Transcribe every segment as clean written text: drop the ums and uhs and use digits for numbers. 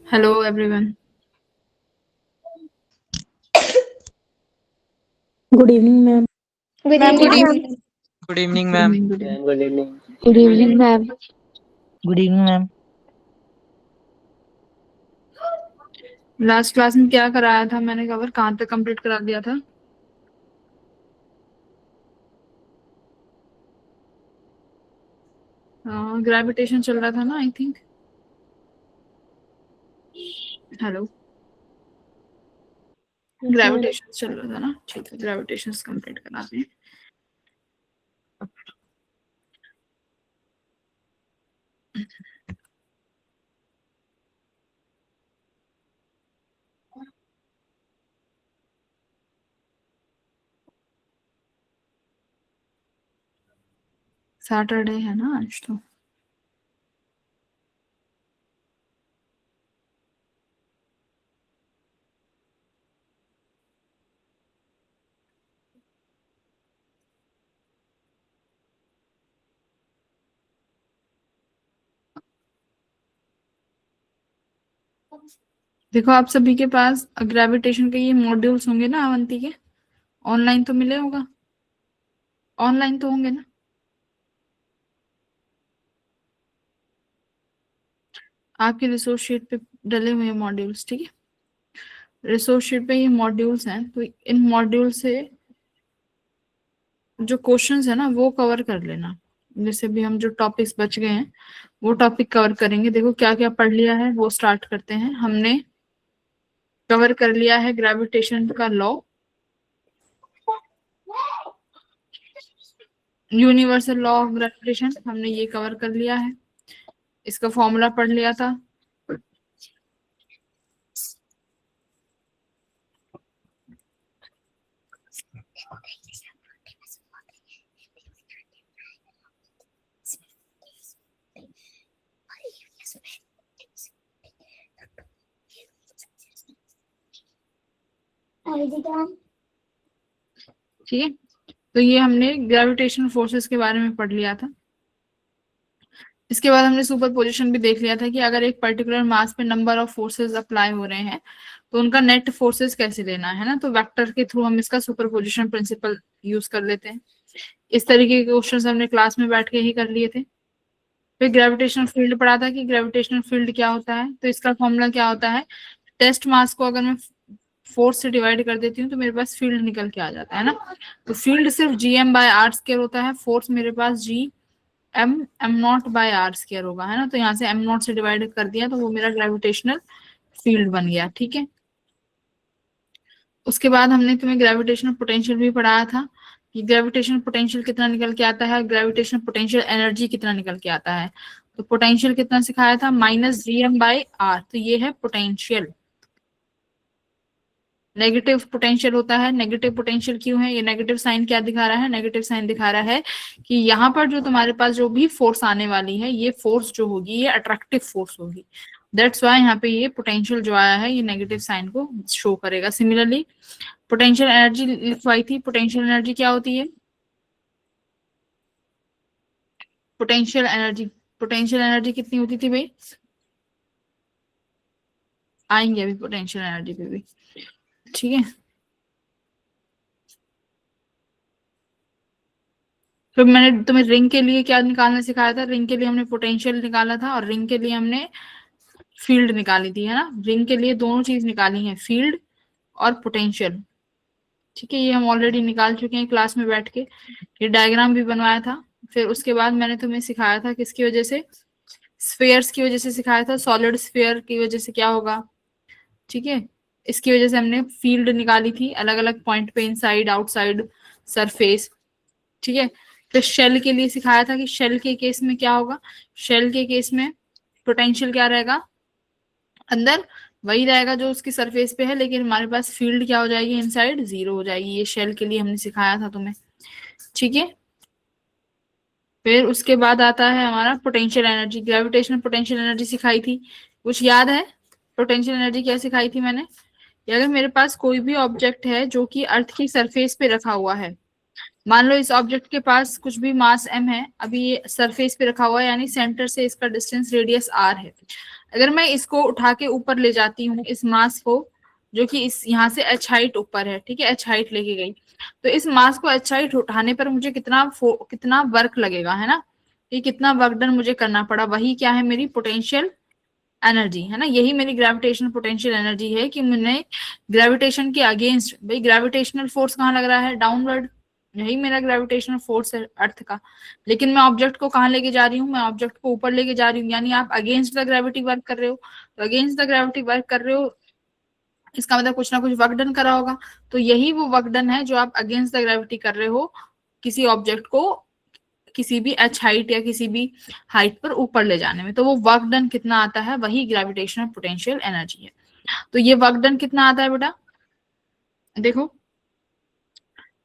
Hello, everyone. Good evening, ma'am. Good Ma'am, good evening, evening. ma'am. Good evening, Good ma'am. evening. Good evening. Good evening. Good evening, ma'am. Good evening, ma'am. Last class में क्या कराया था मैंने cover कहाँ तक complete करा दिया था? ग्रेविटेशन चल रहा था ना, आई थिंक. हेलो, ग्रेविटेशन चल रहा था ना. ठीक है, ग्रेविटेशन कंप्लीट कराते हैं. सैटरडे है ना आज तो. देखो, आप सभी के पास ग्रेविटेशन के ये मॉड्यूल्स होंगे ना अवंती के. ऑनलाइन तो मिले होगा. ऑनलाइन तो होंगे ना. आपके रिसोर्स शीट पे डले हुए मॉड्यूल्स. ठीक है, रिसोर्स शीट पे ये मॉड्यूल्स हैं, तो इन मॉड्यूल से जो क्वेश्चंस है ना वो कवर कर लेना. जैसे भी हम जो टॉपिक्स बच गए हैं वो टॉपिक कवर करेंगे. देखो क्या क्या पढ़ लिया है वो स्टार्ट करते हैं. हमने कवर कर लिया है ग्रेविटेशन का law, universal law of gravitation हमने ये कवर कर लिया है. इसका फॉर्मूला पढ़ लिया था. ठीक है, तो ये हमने ग्रेविटेशनल फोर्सेस के बारे में पढ़ लिया था. इसके बाद हमने सुपर पोजिशन भी देख लिया था कि अगर एक पर्टिकुलर मास पे नंबर ऑफ फोर्सेस अप्लाई हो रहे हैं तो उनका नेट फोर्सेस कैसे लेना है ना. तो वेक्टर के थ्रू हम इसका सुपर पोजिशन प्रिंसिपल यूज कर लेते हैं. इस तरीके के क्वेश्चन हमने क्लास में बैठ के ही कर लिए थे. फिर ग्रेविटेशनल फील्ड पढ़ा था कि ग्रेविटेशनल फील्ड क्या होता है. तो इसका फॉर्मूला क्या होता है, टेस्ट मास को अगर मैं फोर्स से डिवाइड कर देती हूँ तो मेरे पास फील्ड निकल के आ जाता है ना. तो फील्ड सिर्फ gm/r² होता है. फोर्स मेरे पास m0/r² होगा, है ना. तो यहाँ से m0 से डिवाइड कर दिया तो वो मेरा ग्रेविटेशनल फील्ड बन गया. ठीक है, उसके बाद हमने तुम्हें ग्रेविटेशनल पोटेंशियल भी पढ़ाया था कि ग्रेविटेशनल पोटेंशियल कितना निकल के आता है, ग्रेविटेशनल पोटेंशियल एनर्जी कितना निकल के आता है. तो पोटेंशियल कितना सिखाया था, -gm/r. तो ये है पोटेंशियल. नेगेटिव पोटेंशियल होता है. नेगेटिव पोटेंशियल क्यों है, ये नेगेटिव साइन क्या दिखा रहा है, नेगेटिव साइन दिखा रहा है कि यहाँ पर जो तुम्हारे पास जो भी फोर्स आने वाली है ये फोर्स जो होगी ये अट्रैक्टिव फोर्स होगी. दैट्स वाई यहाँ पे ये पोटेंशियल जो आया है ये नेगेटिव साइन को शो करेगा. सिमिलरली पोटेंशियल एनर्जी लिखवाई थी. पोटेंशियल एनर्जी क्या होती है, पोटेंशियल एनर्जी. पोटेंशियल एनर्जी कितनी होती थी भाई, आएंगे अभी पोटेंशियल एनर्जी पे भी. ठीक है, तो मैंने तुम्हें रिंग के लिए क्या निकालना सिखाया था. रिंग के लिए हमने पोटेंशियल निकाला था और रिंग के लिए हमने फील्ड निकाली थी, है ना. रिंग के लिए दोनों चीज निकाली है, फील्ड और पोटेंशियल. ठीक है, ये हम ऑलरेडी निकाल चुके हैं क्लास में बैठ के. ये डायग्राम भी बनवाया था. फिर उसके बाद मैंने तुम्हें सिखाया था किसकी वजह से, स्फीयर्स की वजह से सिखाया था. सॉलिड स्फीयर की वजह से क्या होगा. ठीक है, इसकी वजह से हमने फील्ड निकाली थी अलग अलग पॉइंट पे, इनसाइड आउटसाइड सरफेस. ठीक है, तो शेल के लिए सिखाया था कि शेल के केस में क्या होगा. शेल के केस में पोटेंशियल क्या रहेगा, अंदर वही रहेगा जो उसकी सरफेस पे है, लेकिन हमारे पास फील्ड क्या हो जाएगी, इनसाइड 0 हो जाएगी. ये शेल के लिए हमने सिखाया था तुम्हें. ठीक है, फिर उसके बाद आता है हमारा potential energy. Gravitational potential energy सिखाई थी, कुछ याद है. पोटेंशियल एनर्जी क्या सिखाई थी मैंने, अगर मेरे पास कोई भी ऑब्जेक्ट है जो कि अर्थ की सरफेस पे रखा हुआ है, मान लो इस ऑब्जेक्ट के पास कुछ भी मास m है, अभी ये सरफेस पे रखा हुआ है, यानी सेंटर से इसका डिस्टेंस रेडियस r है. अगर मैं इसको उठा के ऊपर ले जाती हूँ, इस मास को, जो कि इस यहाँ से h हाइट ऊपर है, ठीक है, h हाइट लेके गई, तो इस मास को h हाइट उठाने पर मुझे कितना वर्क लगेगा, है ना, ये कितना वर्क डन मुझे करना पड़ा, वही क्या है, मेरी पोटेंशियल एनर्जी, है ना, यही मेरी ग्रेविटेशनल पोटेंशियल एनर्जी है कि मैंने ग्रेविटेशन के अगेंस्ट, भाई ग्रेविटेशनल फोर्स कहाँ लग रहा है, डाउनवर्ड, यही मेरा ग्रेविटेशनल फोर्स है अर्थ का, लेकिन मैं ऑब्जेक्ट को कहाँ लेके जा रही हूँ, मैं ऑब्जेक्ट को ऊपर लेके जा रही हूँ, यानी आप अगेंस्ट द ग्रेविटी वर्क कर रहे हो, तो अगेंस्ट द ग्रेविटी वर्क कर रहे हो, इसका मतलब कुछ ना कुछ वर्क डन करा होगा, तो यही वो वर्क डन है जो आप अगेंस्ट द ग्रेविटी कर रहे हो, किसी ऑब्जेक्ट को किसी भी h हाइट या किसी भी हाइट पर ऊपर ले जाने में, तो वो वर्क डन कितना आता है, वही ग्रेविटेशनल पोटेंशियल एनर्जी है। तो ये वर्क डन कितना आता है बेटा, देखो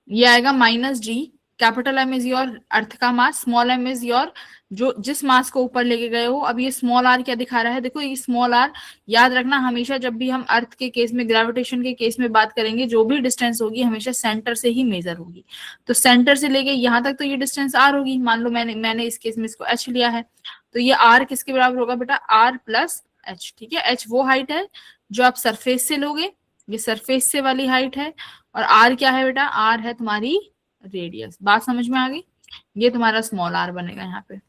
ये आएगा -g, capital M is your earth का मास, स्मॉल m इज योर जो जिस मास को ऊपर लेके गए हो। अब ये स्मॉल r क्या दिखा रहा है, देखो ये स्मॉल r, याद रखना हमेशा जब भी हम अर्थ के केस में, ग्रेविटेशन के केस में बात करेंगे, जो भी डिस्टेंस होगी हमेशा सेंटर से ही मेजर होगी, तो सेंटर से लेके यहाँ तक तो ये डिस्टेंस r होगी, मान लो मैंने इस केस में इसको h लिया है, तो ये r किसके बराबर होगा बेटा, r प्लस h, ठीक है, h वो हाइट है जो आप सरफेस से लोगे, ये सरफेस से वाली हाइट है, और r क्या है बेटा, r है तुम्हारी रेडियस, बात समझ में आ गई, ये तुम्हारा स्मॉल r बनेगा यहाँ पे।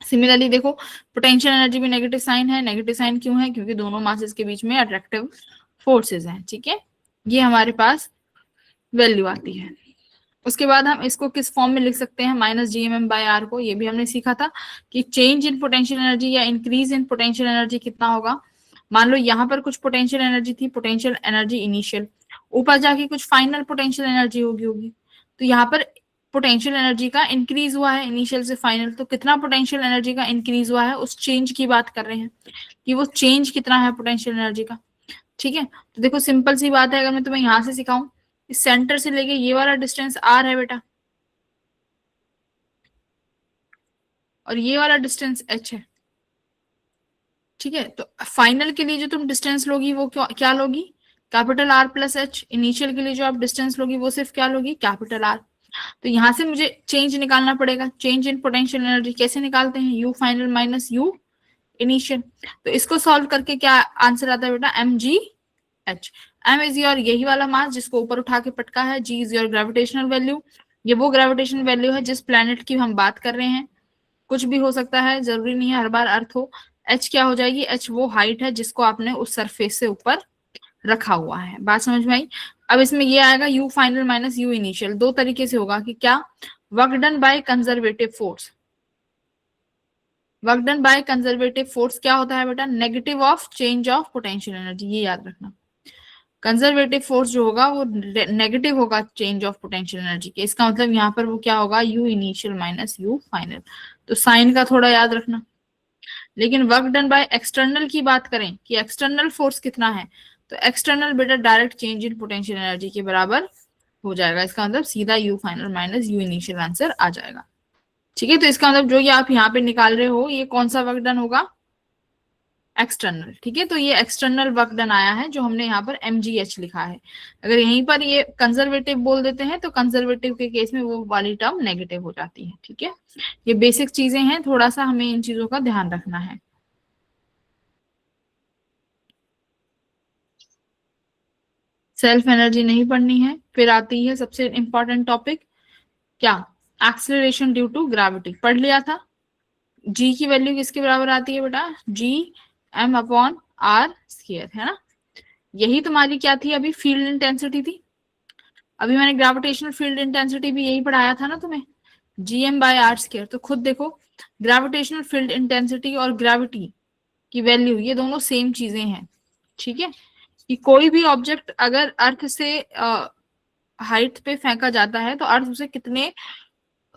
सिमिलरली देखो पोटेंशियल एनर्जी भी नेगेटिव साइन है, नेगेटिव साइन क्यों है, क्योंकि दोनों मासेस के बीच में अट्रैक्टिव फोर्सेस हैं, ठीक है, ये हमारे पास वैल्यू आती है। उसके बाद हम इसको किस फॉर्म में लिख सकते हैं, -gmm/r को, ये भी हमने सीखा था कि चेंज इन पोटेंशियल एनर्जी या इंक्रीज इन पोटेंशियल एनर्जी कितना होगा, मान लो यहाँ पर कुछ पोटेंशियल एनर्जी थी, पोटेंशियल एनर्जी इनिशियल, ऊपर जाके कुछ फाइनल पोटेंशियल एनर्जी होगी, तो यहाँ पर पोटेंशियल एनर्जी का इंक्रीज हुआ है इनिशियल से फाइनल, तो कितना पोटेंशियल एनर्जी का इंक्रीज हुआ है, उस चेंज की बात कर रहे हैं कि वो चेंज कितना है पोटेंशियल एनर्जी का, ठीक है। तो देखो सिंपल सी बात है, अगर मैं तुम्हें यहाँ से सिखाऊं, इस सेंटर से लेके ये वाला डिस्टेंस r है बेटा, और ये वाला डिस्टेंस h है, ठीक है, तो फाइनल के लिए जो तुम डिस्टेंस लोगी वो क्या लोगी, capital R plus h, initial के लिए जो आप डिस्टेंस लोगी वो सिर्फ क्या लोगी, कैपिटल R। तो यहाँ से मुझे चेंज निकालना पड़ेगा, चेंज इन पोटेंशियल एनर्जी कैसे निकालते हैं, u final minus u initial, तो इसको सॉल्व करके क्या आंसर आता है बेटा, mgh, m इज योर यही वाला मास जिसको ऊपर उठा के पटका है, g is your gravitational value, ये वो ग्रेविटेशनल वैल्यू है जिस प्लेनेट की हम बात कर रहे हैं, कुछ भी हो सकता है, जरूरी नहीं है हर बार अर्थ हो। h क्या हो जाएगी, h वो हाइट है जिसको आपने उस सरफेस से ऊपर रखा हुआ है, बात समझ में आई। अब इसमें ये आएगा u final minus u initial, दो तरीके से होगा कि क्या, work done by conservative force, work done by conservative force क्या होता है बेटा, negative of change of potential energy, ये याद रखना, कंजर्वेटिव फोर्स जो होगा वो नेगेटिव होगा चेंज ऑफ पोटेंशियल एनर्जी के, इसका मतलब यहाँ पर वो क्या होगा, u initial minus u final, तो साइन का थोड़ा याद रखना। लेकिन वर्क डन बाय एक्सटर्नल की बात करें कि एक्सटर्नल फोर्स कितना है, तो एक्सटर्नल बेटा direct change in potential energy के बराबर हो जाएगा, इसका मतलब सीधा u final minus u initial answer आ जाएगा, ठीक है। तो इसका मतलब जो ये आप यहाँ पे निकाल रहे हो, ये कौन सा वर्क डन होगा, एक्सटर्नल, ठीक है, तो ये एक्सटर्नल वर्क डन आया है जो हमने यहाँ पर mgh लिखा है। अगर यहीं पर ये कंजर्वेटिव बोल देते हैं तो कंजर्वेटिव के केस में वो वाली टर्म नेगेटिव हो जाती है, ठीक है। ये बेसिक चीजें हैं, थोड़ा सा हमें इन चीजों का ध्यान रखना है। सेल्फ एनर्जी नहीं पढ़नी है, फिर आती है सबसे इंपॉर्टेंट टॉपिक, क्या, एक्सेलरेशन ड्यू टू ग्रेविटी, पढ़ लिया था। g की वैल्यू किसके बराबर आती है बेटा, g m/r स्क्वायर, है ना, यही तुम्हारी क्या थी, अभी फील्ड इंटेंसिटी थी, अभी मैंने ग्रेविटेशनल फील्ड इंटेंसिटी भी यही पढ़ाया था ना तुम्हें, gm/r स्क्वायर। तो खुद देखो ग्रेविटेशनल फील्ड इंटेंसिटी और ग्रेविटी की वैल्यू ये दोनों सेम चीजें हैं, ठीक है, कि कोई भी ऑब्जेक्ट अगर अर्थ से हाइट पे फेंका जाता है तो अर्थ उसे कितने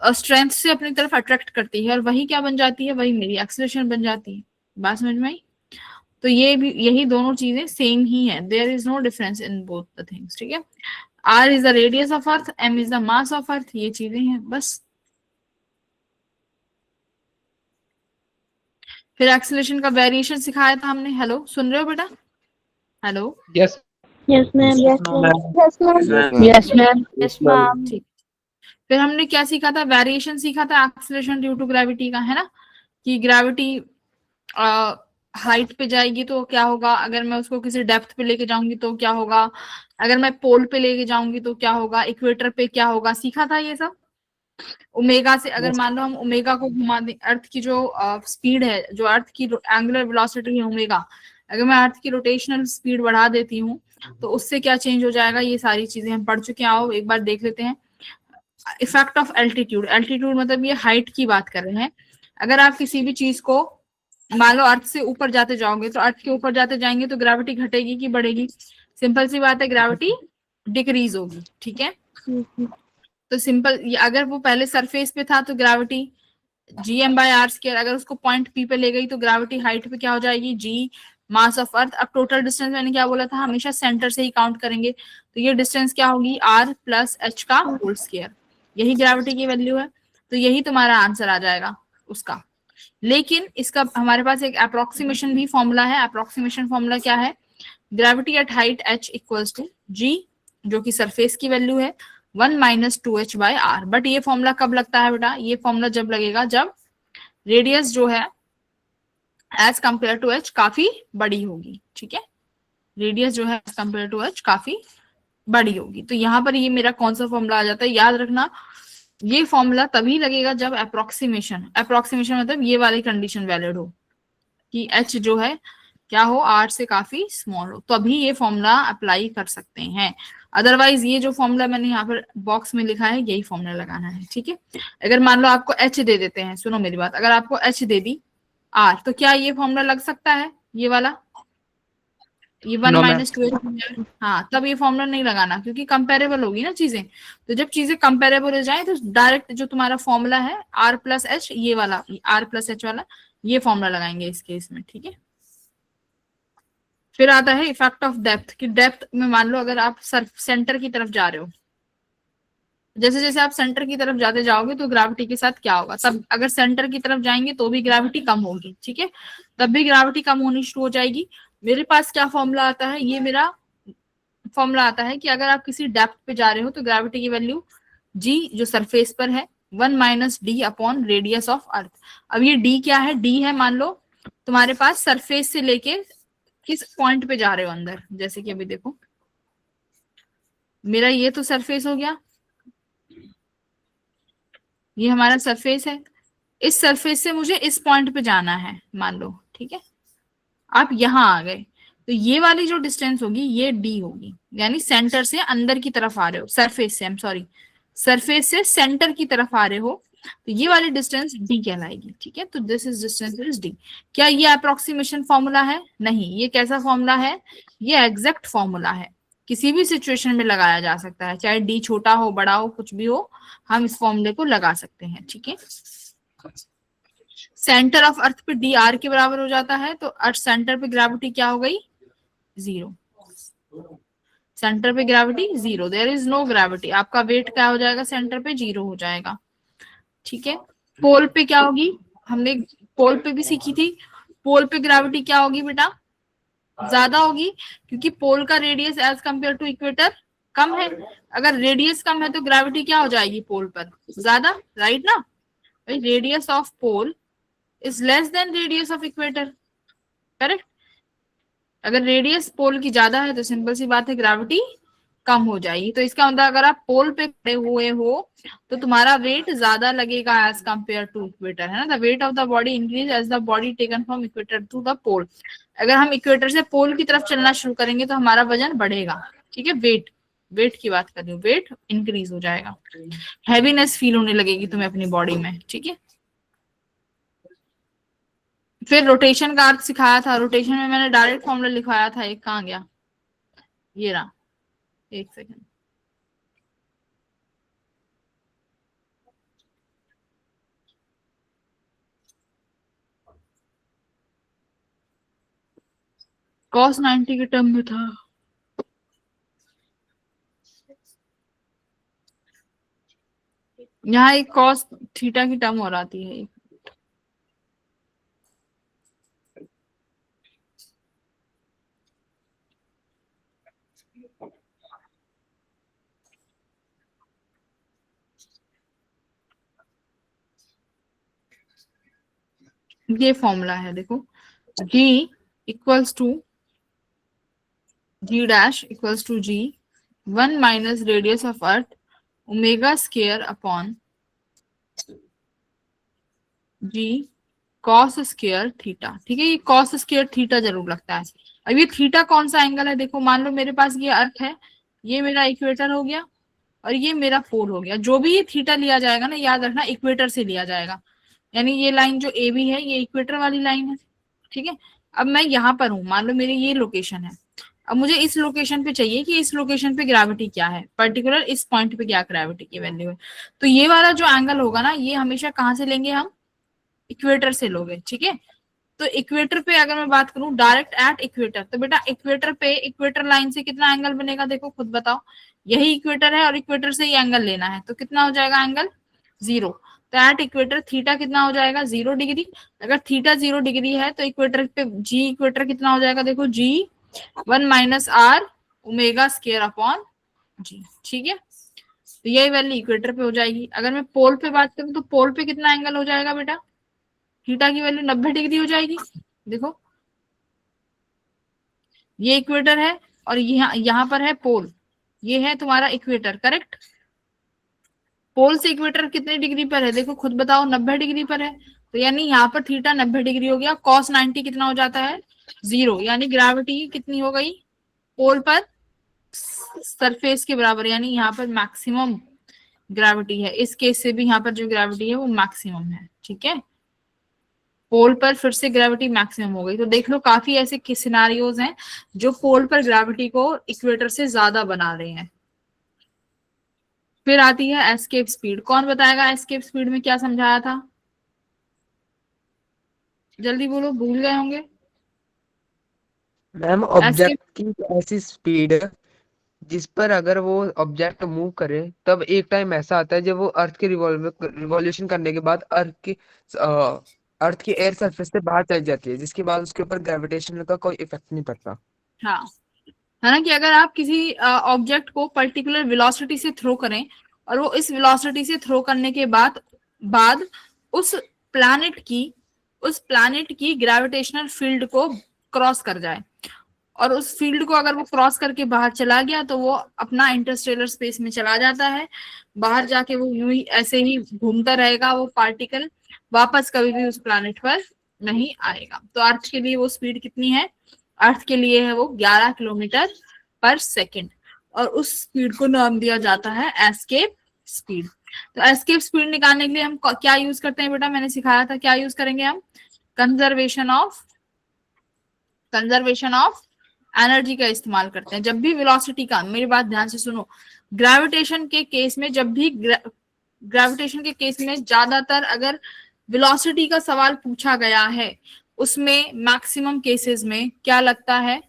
स्ट्रेंथ से अपनी तरफ अट्रैक्ट करती है, और वही क्या बन जाती है, वही मेरी एक्सेलरेशन बन जाती है, बात समझ में आई। तो ये भी यही दोनों चीजें सेम ही है, there is no difference in both the things, ठीक है। r is the radius of earth, m is the mass of earth, ये चीजें हैं बस। फिर एक्सेलरेशन का वेरिएशन सिखाया था हमने, हेलो सुन रहे हो बेटा, hello, Yes. Yes, ma'am. Yes, ma'am. Yes, ma'am. Yes, ma'am. Yes, ma'am. ठीक। फिर हमने क्या सीखा था, वेरिएशन सीखा था एक्सेलरेशन ड्यू टू ग्रेविटी का, है ना, कि ग्रेविटी हाइट पे जाएगी तो क्या होगा, अगर मैं उसको किसी डेप्थ पे लेके जाऊंगी तो क्या होगा, अगर मैं पोल पे लेके जाऊंगी तो क्या होगा, इक्वेटर पे क्या होगा, सीखा था ये सब। ओमेगा से अगर मान लो हम ओमेगा को घुमा दें, अर्थ की जो स्पीड है, जो अर्थ की एंगुलर वेलोसिटी है ओमेगा, अगर मैं अर्थ की रोटेशनल स्पीड बढ़ा देती हूँ तो उससे क्या चेंज हो जाएगा, ये सारी चीजें हम पढ़ चुके हैं। आओ एक बार देख लेते हैं। इफेक्ट ऑफ एल्टीट्यूड, एल्टीट्यूड मतलब ये हाइट की बात कर रहे हैं। अगर आप किसी भी चीज को मान लो अर्थ से ऊपर जाते जाओगे तो अर्थ के ऊपर जाते जाएंगे तो ग्रेविटी घटेगी कि बढ़ेगी, सिंपल सी बात है, ग्रेविटी डिक्रीज होगी। ठीक है, तो सिंपल, अगर वो पहले सरफेस पे था तो ग्रेविटी gm/r², अगर उसको पॉइंट पी पे ले गई तो ग्रेविटी हाइट पे क्या हो जाएगी, g मास ऑफ अर्थ। अब टोटल डिस्टेंस मैंने क्या बोला था, हमेशा सेंटर से ही काउंट करेंगे, तो ये डिस्टेंस क्या होगी, r प्लस h का होल स्क्वायर, यही ग्रेविटी की वैल्यू है। तो यही तुम्हारा आंसर आ जाएगा उसका। लेकिन इसका हमारे पास एक अप्रोक्सीमेशन भी फॉर्मूला है। अप्रोक्सीमेशन फॉर्मूला क्या है, gravity at height h equals to g, जो कि सरफेस की वैल्यू है, 1 - 2h/r। बट ये फॉर्मूला कब लगता है बेटा, ये फॉर्मूला जब लगेगा जब रेडियस जो है एज कंपेयर टू h काफी बड़ी होगी। ठीक है, रेडियस जो है एज कंपेयर टू h काफी बड़ी होगी। तो यहाँ पर ये मेरा कौन सा फॉर्मूला आ जाता है, याद रखना, ये फॉर्मूला तभी लगेगा जब अप्रोक्सीमेशन, अप्रोक्सीमेशन मतलब ये वाली कंडीशन वैलिड हो कि h जो है क्या हो, r से काफी स्मॉल हो, तभी ये फॉर्मूला अप्लाई कर सकते हैं। अदरवाइज ये जो फॉर्मूला मैंने यहाँ पर बॉक्स में लिखा है यही फॉर्मूला लगाना है। ठीक है, अगर मान लो आपको h दे देते हैं, सुनो मेरी बात, अगर आपको h दे दी r, तो क्या ये फॉर्मूला लग सकता है, ये वाला, ये 1 नो मैम। - 2h? हाँ, तब ये फॉर्मूला नहीं लगाना, क्योंकि कंपेरेबल होगी ना चीजें। तो जब चीजें कंपेरेबल हो जाए तो डायरेक्ट जो तुम्हारा फॉर्मूला है r+h, ये वाला r+h वाला, ये फॉर्मूला लगाएंगे इस केस में। ठीक है, फिर आता है इफेक्ट ऑफ डेप्थ, कि डेप्थ में मान लो अगर आप सेंटर की तरफ जा रहे हो, जैसे जैसे आप सेंटर की तरफ जाते जाओगे तो ग्रेविटी के साथ क्या होगा, तब अगर सेंटर की तरफ जाएंगे तो भी ग्रेविटी कम होगी। ठीक है, तब भी ग्रेविटी कम होनी शुरू हो जाएगी। मेरे पास क्या फॉर्मूला आता है, ये मेरा फॉर्मूला आता है कि अगर आप किसी डेप्थ पे जा रहे हो तो ग्रेविटी की वैल्यू g जो सरफेस पर है 1 - d/रेडियस ऑफ अर्थ। अब ये d क्या है, d है मान लो तुम्हारे पास सरफेस से लेके किस पॉइंट पे जा रहे हो अंदर, जैसे कि अभी देखो मेरा ये तो सरफेस हो गया, ये हमारा सरफेस है, इस सरफेस से मुझे इस पॉइंट पे जाना है मान लो। ठीक है, आप यहां आ गए तो ये वाली जो डिस्टेंस होगी ये डी होगी, यानी सेंटर से अंदर की तरफ आ रहे हो, सरफेस से, आई एम सॉरी, सरफेस से सेंटर की तरफ आ रहे हो, तो ये वाली डिस्टेंस डी कहलाएगी। ठीक है, तो this is distance is D. क्या ये अप्रोक्सीमेशन फॉर्मूला है, नहीं, ये कैसा फॉर्मूला है, ये एग्जैक्ट फॉर्मूला है, किसी भी सिचुएशन में लगाया जा सकता है, चाहे डी छोटा हो बड़ा हो कुछ भी हो, हम इस फॉर्मूले को लगा सकते हैं। ठीक है, सेंटर ऑफ अर्थ पे डी आर के बराबर हो जाता है, तो अर्थ सेंटर पे ग्रेविटी क्या हो गई, 0, सेंटर पे gravity 0, there is no gravity, आपका वेट क्या हो जाएगा, सेंटर पे 0 हो जाएगा। ठीक है, पोल पे क्या होगी, हमने पोल पे भी सीखी थी, पोल पे ग्रेविटी क्या होगी बेटा, ज्यादा होगी, क्योंकि पोल का radius as compare to equator कम है, अगर रेडियस कम है तो ग्रेविटी क्या हो जाएगी पोल पर, ज्यादा, राइट ना, radius of pole is less than radius of equator, correct. अगर रेडियस पोल की ज्यादा है तो सिंपल सी बात है ग्रेविटी कम हो जाएगी, तो इसका मतलब अगर आप पोल पे खड़े हुए हो तो तुम्हारा वेट ज्यादा लगेगा एज कंपेयर टू इक्वेटर, है ना, the weight of the body increase as the body taken from equator to the pole. अगर हम इक्वेटर से पोल की तरफ चलना शुरू करेंगे तो हमारा वजन बढ़ेगा। ठीक है, वेट, वेट की बात कर रही हूँ, वेट इंक्रीज हो जाएगा, हैवीनेस फील होने लगेगी तुम्हें अपनी बॉडी में। ठीक है, फिर रोटेशन का अर्थ सिखाया था, रोटेशन में मैंने डायरेक्ट फॉर्मूला लिखवाया था, एक कहाँ गया, ये रहा, एक सेकेंड, cos 90 के टर्म में था, यहाँ एक cos थीटा की टर्म और आती है, ये फॉर्मूला है देखो, g equals to g dash equals to g 1 minus radius of earth omega square upon g cos square theta. ठीक है, ये कॉस स्क्वायर थीटा जरूर लगता है। अब ये थीटा कौन सा एंगल है, देखो मान लो मेरे पास ये अर्थ है, ये मेरा इक्वेटर हो गया और ये मेरा पोल हो गया। जो भी ये थीटा लिया जाएगा ना, याद रखना इक्वेटर से लिया जाएगा, यानी ये लाइन जो ए बी है ये इक्वेटर वाली लाइन है। ठीक है, अब मैं यहाँ पर हूँ, मान लो मेरी ये लोकेशन है, अब मुझे इस लोकेशन पे चाहिए कि इस लोकेशन पे ग्रेविटी क्या है, पर्टिकुलर इस पॉइंट पे क्या ग्रेविटी की वैल्यू है। तो ये वाला जो एंगल होगा ना, ये हमेशा कहाँ से लेंगे हम, इक्वेटर से लोगे। ठीक है, तो इक्वेटर पे अगर मैं बात करूं डायरेक्ट एट इक्वेटर, तो बेटा इक्वेटर पे इक्वेटर लाइन से कितना एंगल बनेगा, देखो खुद बताओ, यही इक्वेटर है और इक्वेटर से ही एंगल लेना है, तो कितना हो जाएगा एंगल 0। तो एट इक्वेटर थीटा कितना हो जाएगा 0 डिग्री। अगर थीटा 0 डिग्री है तो इक्वेटर पे जी इक्वेटर कितना हो जाएगा, देखो जी 1 minus R omega square upon g. ठीक है, तो यही वैल्यू इक्वेटर पे हो जाएगी। अगर मैं पोल पे बात करूं तो पोल पे कितना एंगल हो जाएगा बेटा, थीटा की वैल्यू 90 डिग्री हो जाएगी। देखो ये इक्वेटर है और यहाँ पर है पोल, ये है तुम्हारा इक्वेटर, करेक्ट। पोल से इक्वेटर कितने डिग्री पर है, देखो खुद बताओ, 90 डिग्री पर है। तो यानी यहाँ पर थीटा 90 डिग्री हो गया, कॉस 90 कितना हो जाता है 0, यानी ग्रेविटी कितनी हो गई पोल पर सरफेस के बराबर, यानी यहाँ पर मैक्सिमम ग्रेविटी है। इस केस से भी यहाँ पर जो ग्रेविटी है वो मैक्सिमम है। ठीक है, पोल पर फिर से ग्रेविटी मैक्सिमम हो गई। तो देख लो काफी ऐसे सिनारियोज हैं जो पोल पर ग्रेविटी को इक्वेटर से ज्यादा बना रहे हैं। फिर आती है एस्केप स्पीड। कौन बताएगा एस्केप स्पीड में क्या समझाया था, जल्दी बोलो, भूल गए होंगे। मैम ऑब्जेक्ट की ऐसी स्पीड जिस पर अगर वो ऑब्जेक्ट मूव करे तब एक टाइम ऐसा आता है जब वो अर्थ के रिवॉल्यूशन करने के बाद अर्थ की एयर सरफेस से बाहर चली जाती है, जिसके बाद उसके ऊपर ग्रेविटेशन का कोई इफेक्ट नहीं पड़ता। हाँ, है ना, कि अगर आप किसी ऑब्जेक्ट को पर्टिकुलर वेलोसिटी से थ्रो करें और वो इस वेलोसिटी से थ्रो करने के बाद उस प्लैनेट की ग्रेविटेशनल फील्ड को क्रॉस कर जाए और उस फील्ड को अगर वो क्रॉस करके बाहर चला गया तो वो अपना इंटरस्टेलर स्पेस में चला जाता है। बाहर जाके वो यूं ही ऐसे ही घूमता रहेगा, वो पार्टिकल वापस कभी भी उस प्लैनेट पर नहीं आएगा। तो अर्थ के लिए वो स्पीड कितनी है, अर्थ के लिए है वो 11 किलोमीटर पर सेकेंड, और उस स्पीड को नाम दिया जाता है एस्केप स्पीड। तो एस्केप स्पीड निकालने के लिए हम क्या यूज करते हैं बेटा, मैंने सिखाया था, क्या यूज करेंगे हम, कंजर्वेशन ऑफ एनर्जी का इस्तेमाल करते हैं। जब भी वेलोसिटी का, मेरी बात ध्यान से सुनो, ग्रेविटेशन के केस में ज्यादातर अगर वेलोसिटी का सवाल पूछा गया है, उसमें मैक्सिमम केसेस में क्या लगता है,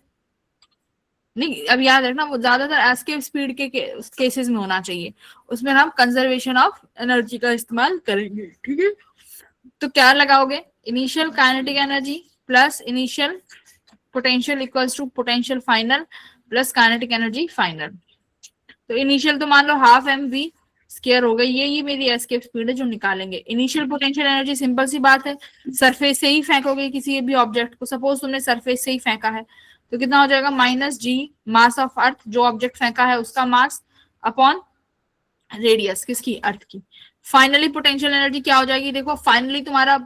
नहीं अब याद रखना, वो ज्यादातर एस्केप स्पीड के केसेस में होना चाहिए, उसमें हम कंजर्वेशन ऑफ एनर्जी का इस्तेमाल करेंगे। ठीक है, तो क्या लगाओगे, initial kinetic energy plus initial potential equals to potential final plus kinetic energy final. तो इनिशियल तो मान लो हाफ एम वी स्क्वायर हो गई, ये मेरी एस्केप स्पीड है जो निकालेंगे। इनिशियल पोटेंशियल एनर्जी सिंपल सी बात है, सरफेस से ही फेंकोगे किसी भी ऑब्जेक्ट को, सपोज तुमने सरफेस से ही फेंका है तो कितना हो जाएगा, माइनस जी मास ऑफ अर्थ, जो ऑब्जेक्ट फेंका है उसका मास, अपॉन रेडियस किसकी, अर्थ की। फाइनली पोटेंशियल एनर्जी क्या हो जाएगी, देखो फाइनली तुम्हारा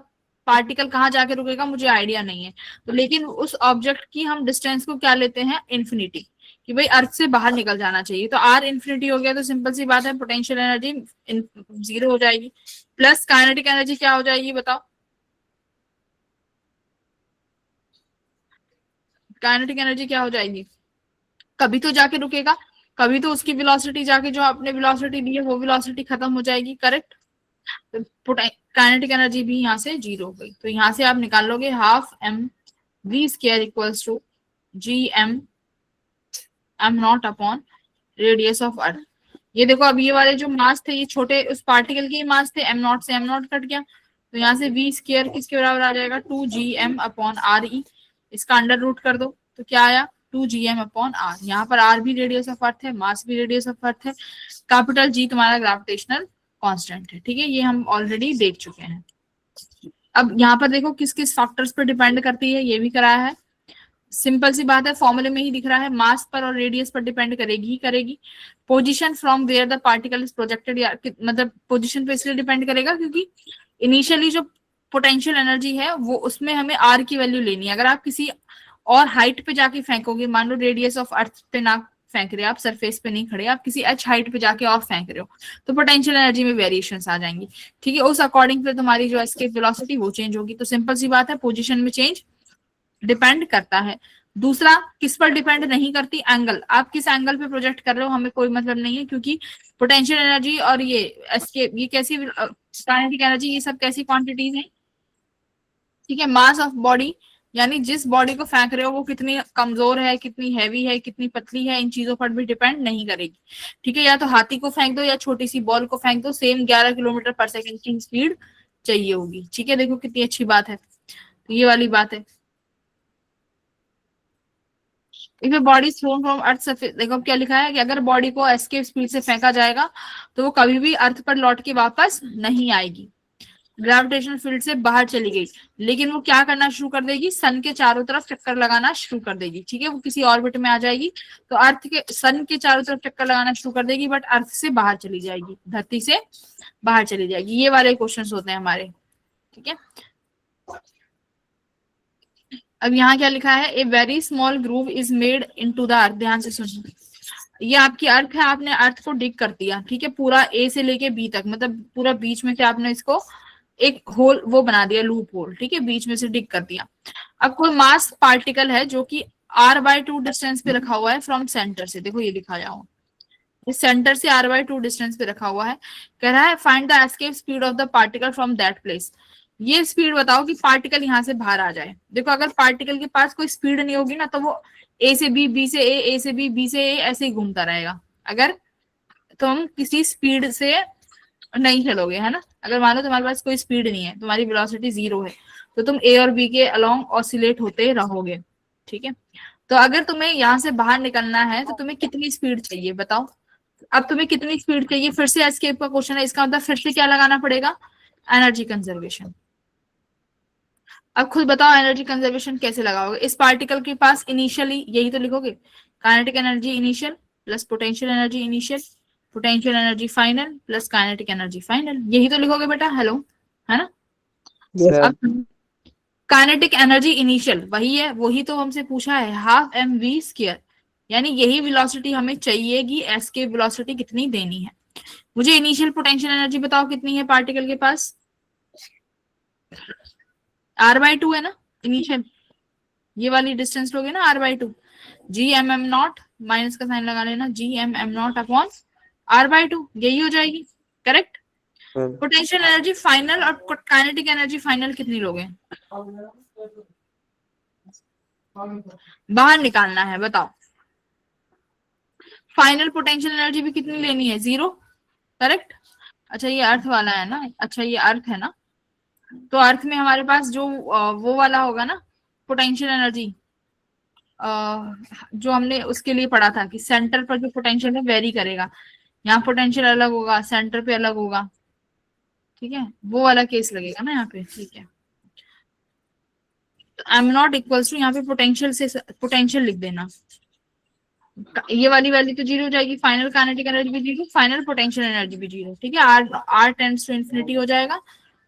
पार्टिकल कहाँ जाके रुकेगा मुझे आइडिया नहीं है, तो लेकिन उस ऑब्जेक्ट की हम डिस्टेंस को क्या लेते हैं, इन्फिनिटी, कि भाई अर्थ से बाहर निकल जाना चाहिए। तो आर इन्फिनिटी हो गया, तो सिंपल सी बात है पोटेंशियल एनर्जी 0 हो जाएगी, प्लस काइनेटिक एनर्जी क्या हो जाएगी बताओ, काइनेटिक एनर्जी क्या हो जाएगी, कभी तो जाके रुकेगा, कभी तो उसकी वेलोसिटी जाके जो आपने वेलोसिटी दी है वो वेलोसिटी खत्म हो जाएगी, करेक्ट। तो काइनेटिक एनर्जी भी यहाँ से 0 हो गई, तो यहाँ से आप निकाल लोगे half m v square equals to G M naught upon radius of earth. ये देखो अब ये वाले जो मास थे ये छोटे उस पार्टिकल के मास थे, एम नॉट से एम नॉट कट गया, तो यहाँ से वी स्क्वायर किसके बराबर आ जाएगा, 2gm अपॉन आर ई, इसका अंडर रूट कर दो तो क्या आया 2gm अपॉन आर। यहाँ पर आर भी रेडियस ऑफ अर्थ है, मास भी रेडियस ऑफ अर्थ है, कैपिटल जी तुम्हारा ग्रेविटेशनल कांस्टेंट है। ठीक है, ये हम ऑलरेडी देख चुके हैं। अब यहाँ पर देखो किस किस फैक्टर्स पर डिपेंड करती है, ये भी कराया है। सिंपल सी बात है, फॉर्मूले में ही दिख रहा है, मास पर और रेडियस पर डिपेंड करेगी ही करेगी। Position from where the particle is projected, या मतलब पोजीशन पे इसलिए डिपेंड करेगा क्योंकि इनिशियली जो पोटेंशियल एनर्जी है वो उसमें हमें आर की वैल्यू लेनी है। अगर आप किसी और हाइट पे जाके फेंकोगे, मान लो रेडियस ऑफ अर्थ पे ना फेंक रहे, आप सरफेस पे नहीं खड़े, आप किसी एच हाइट पे जाके और फेंक रहे हो, तो पोटेंशियल एनर्जी में वेरिएशंस आ जाएंगी। ठीक है, उस अकॉर्डिंग फिर तुम्हारी जो एस्केप वेलोसिटी वो चेंज होगी। तो सिंपल सी बात है, पोजीशन में चेंज डिपेंड करता है। दूसरा किस पर डिपेंड नहीं करती, एंगल। आप किस एंगल पे प्रोजेक्ट कर रहे हो हमें कोई मतलब नहीं है, क्योंकि पोटेंशियल एनर्जी और ये एस्केप, ये कैसी काइनेटिक एनर्जी, ये सब कैसी क्वांटिटीज हैं। ठीक है, मास ऑफ बॉडी, यानी जिस बॉडी को फेंक रहे हो वो कितनी कमजोर है, कितनी हैवी है, कितनी पतली है, इन चीजों पर भी डिपेंड नहीं करेगी। ठीक है, या तो हाथी को फेंक दो या छोटी सी बॉल को फेंक दो, सेम 11 किलोमीटर पर सेकंड की स्पीड चाहिए होगी। ठीक है, देखो कितनी अच्छी बात है, तो ये वाली बात है। If a body thrown from earth surface, देखो अब क्या लिखा है कि अगर बॉडी को एस्केप स्पीड से फेंका जाएगा तो वो कभी भी अर्थ पर लौट के वापस नहीं आएगी, ग्रेविटेशनल फील्ड से बाहर चली गई, लेकिन वो क्या करना शुरू कर देगी, सन के चारों तरफ चक्कर लगाना शुरू कर देगी। ठीक है, वो किसी ऑर्बिट में आ जाएगी, तो अर्थ के सन के चारों तरफ चक्कर लगाना शुरू कर देगी, बट अर्थ से बाहर चली जाएगी, धरती से बाहर चली जाएगी। ये वाले क्वेश्चन होते हैं हमारे। ठीक है, अब यहाँ क्या लिखा है, a very small groove is made into the earth. ध्यान से सुनिए, ये आपकी अर्थ है, आपने अर्थ को डिग कर दिया। ठीक है, पूरा ए से लेके बी तक, मतलब पूरा बीच में से आपने इसको एक होल वो बना दिया, लूप होल। ठीक है, बीच में से डिग कर दिया। अब कोई मास पार्टिकल है जो कि r/2 डिस्टेंस पे रखा हुआ है फ्रॉम सेंटर से, देखो ये लिखा जाओ, इस सेंटर से r/2 डिस्टेंस पे रखा हुआ है। कह रहा है find the escape speed of the particle from that place. ये स्पीड बताओ कि पार्टिकल यहाँ से बाहर आ जाए। देखो अगर पार्टिकल के पास कोई स्पीड नहीं होगी ना, तो वो ए से बी, बी से ए से बी, बी से ए ऐसे ही घूमता रहेगा। अगर तुम किसी स्पीड से नहीं चलोगे, है ना, अगर मान लो तुम्हारे पास कोई स्पीड नहीं है, तुम्हारी वेलोसिटी 0 है, तो तुम ए और बी के अलोंग ऑसिलेट होते रहोगे। ठीक है, तो अगर तुम्हें यहाँ से बाहर निकलना है तो तुम्हें कितनी स्पीड चाहिए बताओ। अब तुम्हें कितनी स्पीड चाहिए, फिर से एस्केप का क्वेश्चन है, इसका मतलब फिर से क्या लगाना पड़ेगा, एनर्जी कंजर्वेशन। अब खुद बताओ एनर्जी कंजर्वेशन कैसे लगाओगे। इस पार्टिकल के पास इनिशियली यही तो लिखोगे, kinetic energy initial plus potential energy initial, potential energy final plus kinetic energy final, यही तो लिखोगे बेटा, हेलो, है ना। अब काइनेटिक एनर्जी इनिशियल वही है, वही तो हमसे पूछा है, हाफ mv², यानी यही वेलोसिटी हमें चाहिएगी, एस्केप वेलोसिटी कितनी देनी है। मुझे इनिशियल पोटेंशियल एनर्जी बताओ कितनी है पार्टिकल के पास, r/2 है ना इनिशियल, ये वाली डिस्टेंस लोगे ना r/2, g(m)m0, माइनस का साइन लगा लेना, g(m)m0 अपॉन r/2, यही हो जाएगी, करेक्ट। पोटेंशियल एनर्जी फाइनल और काइनेटिक एनर्जी फाइनल कितनी लोगे, बाहर निकालना है, बताओ। फाइनल पोटेंशियल एनर्जी भी कितनी लेनी है, 0, करेक्ट। अच्छा ये अर्थ वाला है ना, अच्छा ये अर्थ है ना, तो अर्थ में हमारे पास जो वो वाला होगा ना पोटेंशियल एनर्जी, जो हमने उसके लिए पढ़ा था कि सेंटर पर जो पोटेंशियल है वेरी करेगा, यहाँ पोटेंशियल अलग होगा, सेंटर पे अलग होगा। ठीक है, वो वाला केस लगेगा ना यहाँ पे। ठीक है, m0 इक्वल्स टू, यहाँ पे पोटेंशियल से पोटेंशियल लिख देना, ये वाली वैल्यू तो 0 हो जाएगी, फाइनल काइनेटिक एनर्जी भी 0, फाइनल पोटेंशियल एनर्जी भी 0। ठीक है, r टेंड्स टू इंफिनिटी हो जाएगा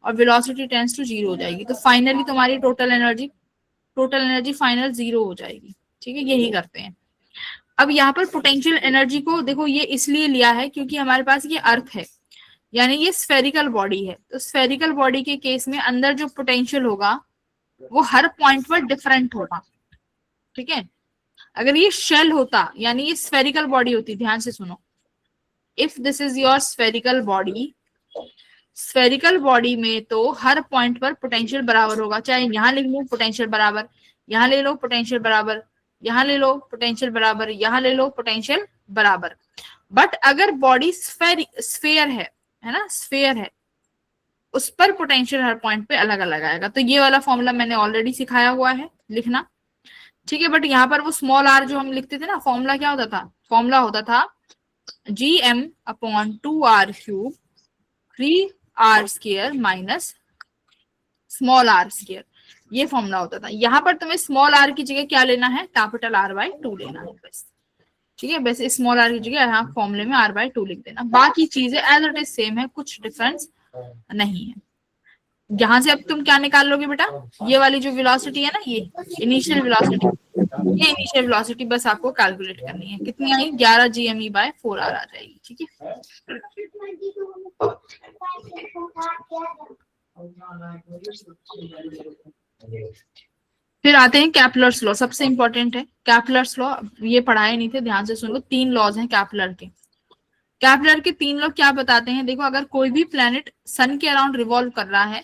और वेलोसिटी टेंड्स टू 0 हो जाएगी, तो फाइनली तुम्हारी टोटल एनर्जी फाइनल 0 हो जाएगी। ठीक है, यही करते हैं। अब यहाँ पर पोटेंशियल एनर्जी को देखो, ये इसलिए लिया है क्योंकि हमारे पास ये अर्थ है, यानी ये स्फेरिकल बॉडी है, तो स्फेरिकल बॉडी के केस में अंदर जो पोटेंशियल होगा वो हर पॉइंट पर डिफरेंट होगा। ठीक है, अगर ये शेल होता, यानी ये स्फेरिकल बॉडी होती, ध्यान से सुनो, if this is your spherical body, spherical body में तो हर पॉइंट पर पोटेंशियल बराबर होगा, चाहे यहाँ लिख लो पोटेंशियल बराबर, यहाँ ले लो पोटेंशियल बराबर, यहाँ ले लो पोटेंशियल बराबर, यहाँ ले लो पोटेंशियल बराबर। बट अगर बॉडी स्फेयर है ना, स्फेयर है, उस पर पोटेंशियल हर पॉइंट पे अलग अलग आएगा। तो ये वाला फॉर्मूला मैंने ऑलरेडी सिखाया हुआ है लिखना। ठीक है, बट यहाँ पर वो स्मॉल r जो हम लिखते थे ना, फॉर्मूला क्या होता था, फॉर्मूला होता था gm/2r³ 3r² minus small r square, ये फॉर्मूला होता था। यहाँ पर तुम्हें स्मॉल आर की जगह क्या लेना है, कैपिटल R बाई 2 लेना है बस, ठीक है। वैसे स्मॉल आर की जगह यहाँ फॉर्मूले में R बाई 2 लिख देना, बाकी चीजें एज इट इज सेम है, कुछ डिफरेंस नहीं है। यहाँ से अब तुम क्या निकाल लोगे बेटा, ये वाली जो वेलोसिटी है ना, ये इनिशियल वेलोसिटी, ये इनिशियल वेलोसिटी बस आपको कैलकुलेट करनी है, कितनी आई 11 GME बाय 4R आ जाएगी, ठीक है। फिर आते हैं कैपलर्स लॉ, सबसे इंपॉर्टेंट है कैपलर्स लॉ, ये पढ़ाए नहीं थे, ध्यान से सुन लो। 3 लॉज हैं कैपलर के। कैपलर के 3 लॉ क्या बताते हैं, देखो अगर कोई भी प्लेनेट सन के अराउंड रिवॉल्व कर रहा है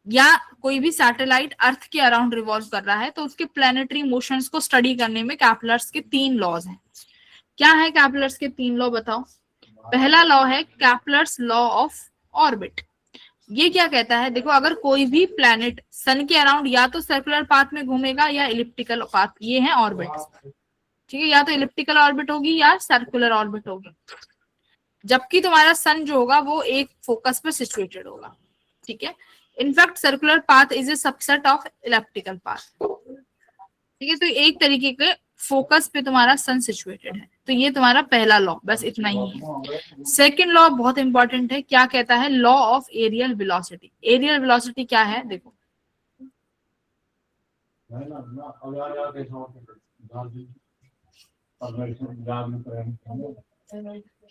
या कोई भी सैटेलाइट अर्थ के अराउंड रिवॉल्व कर रहा है, तो उसके प्लेनेटरी मोशंस को स्टडी करने में कैपलर्स के 3 लॉज हैं। क्या है कैपलर्स के 3 लॉ बताओ। पहला लॉ है कैपलर्स लॉ ऑफ ऑर्बिट। ये क्या कहता है, देखो अगर कोई भी प्लैनेट सन के अराउंड या तो सर्कुलर पाथ में घूमेगा या इलिप्टिकल पाथ, ये है ऑर्बिट, ठीक है, या तो इलिप्टिकल ऑर्बिट होगी या सर्कुलर ऑर्बिट होगी, जबकि तुम्हारा सन जो होगा वो एक फोकस पर सिचुएटेड होगा, ठीक है। In fact circular path is a subset of elliptical path, ठीक है। तो एक तरीके के फोकस पे तुम्हारा सन सिचुएटेड है, तो ये तुम्हारा पहला लॉ, बस इतना ही है। सेकंड लॉ बहुत इंपॉर्टेंट है, क्या कहता है, law of areal velocity. Areal velocity क्या है, देखो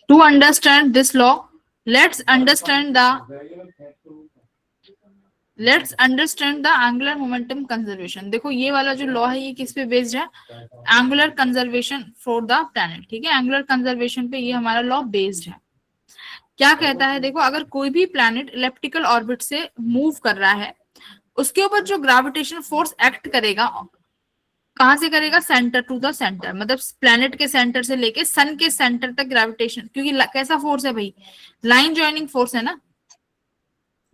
to understand this law let's understand the angular momentum conservation. देखो ये वाला जो लॉ है ये किस पे बेस्ड है, angular conservation for the planet, ठीक है। एंगुलर कंजर्वेशन पे ये हमारा लॉ बेस्ड है। क्या कहता है, देखो अगर कोई भी प्लैनेट इलिप्टिकल ऑर्बिट से मूव कर रहा है, उसके ऊपर जो ग्रेविटेशन फोर्स एक्ट करेगा, कहां से करेगा, सेंटर टू द सेंटर, मतलब प्लैनेट के सेंटर से लेके सन के सेंटर तक ग्रेविटेशन, क्योंकि कैसा फोर्स है भाई, लाइन ज्वाइनिंग फोर्स है ना,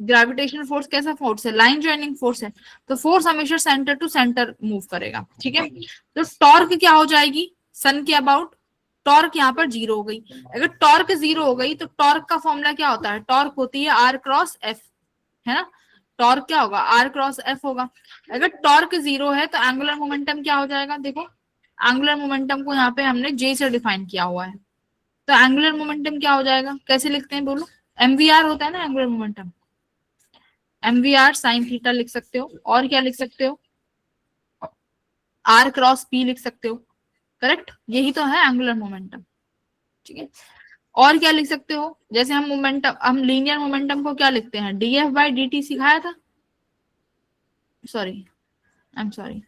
ग्रेविटेशनल फोर्स कैसा फोर्स है, लाइन ज्वाइनिंग फोर्स है, तो फोर्स हमेशा सेंटर टू सेंटर मूव करेगा, ठीक है। तो टॉर्क क्या हो जाएगी, सन के अबाउट, टॉर्क यहाँ पर 0 हो गई। अगर टॉर्क 0 हो गई तो टॉर्क का फॉर्मूला क्या होता है, टॉर्क होती है R क्रॉस F, है ना, टॉर्क क्या होगा, R क्रॉस F होगा। अगर टॉर्क 0 है तो एंगुलर मोमेंटम क्या हो जाएगा, देखो एंगुलर मोमेंटम को यहाँ पे हमने J से डिफाइन किया हुआ है, तो एंगुलर मोमेंटम क्या हो जाएगा, कैसे लिखते हैं बोलो, MVR होता है ना angular momentum, MVR sine theta लिख सकते हो, और क्या लिख सकते हो, R क्रॉस P लिख सकते हो, करेक्ट, यही तो है एंगुलर मोमेंटम, ठीक है। और क्या लिख सकते हो, जैसे हम मोमेंटम, हम लीनियर मोमेंटम को क्या लिखते हैं, dF बाई dt सिखाया था, sorry I am sorry,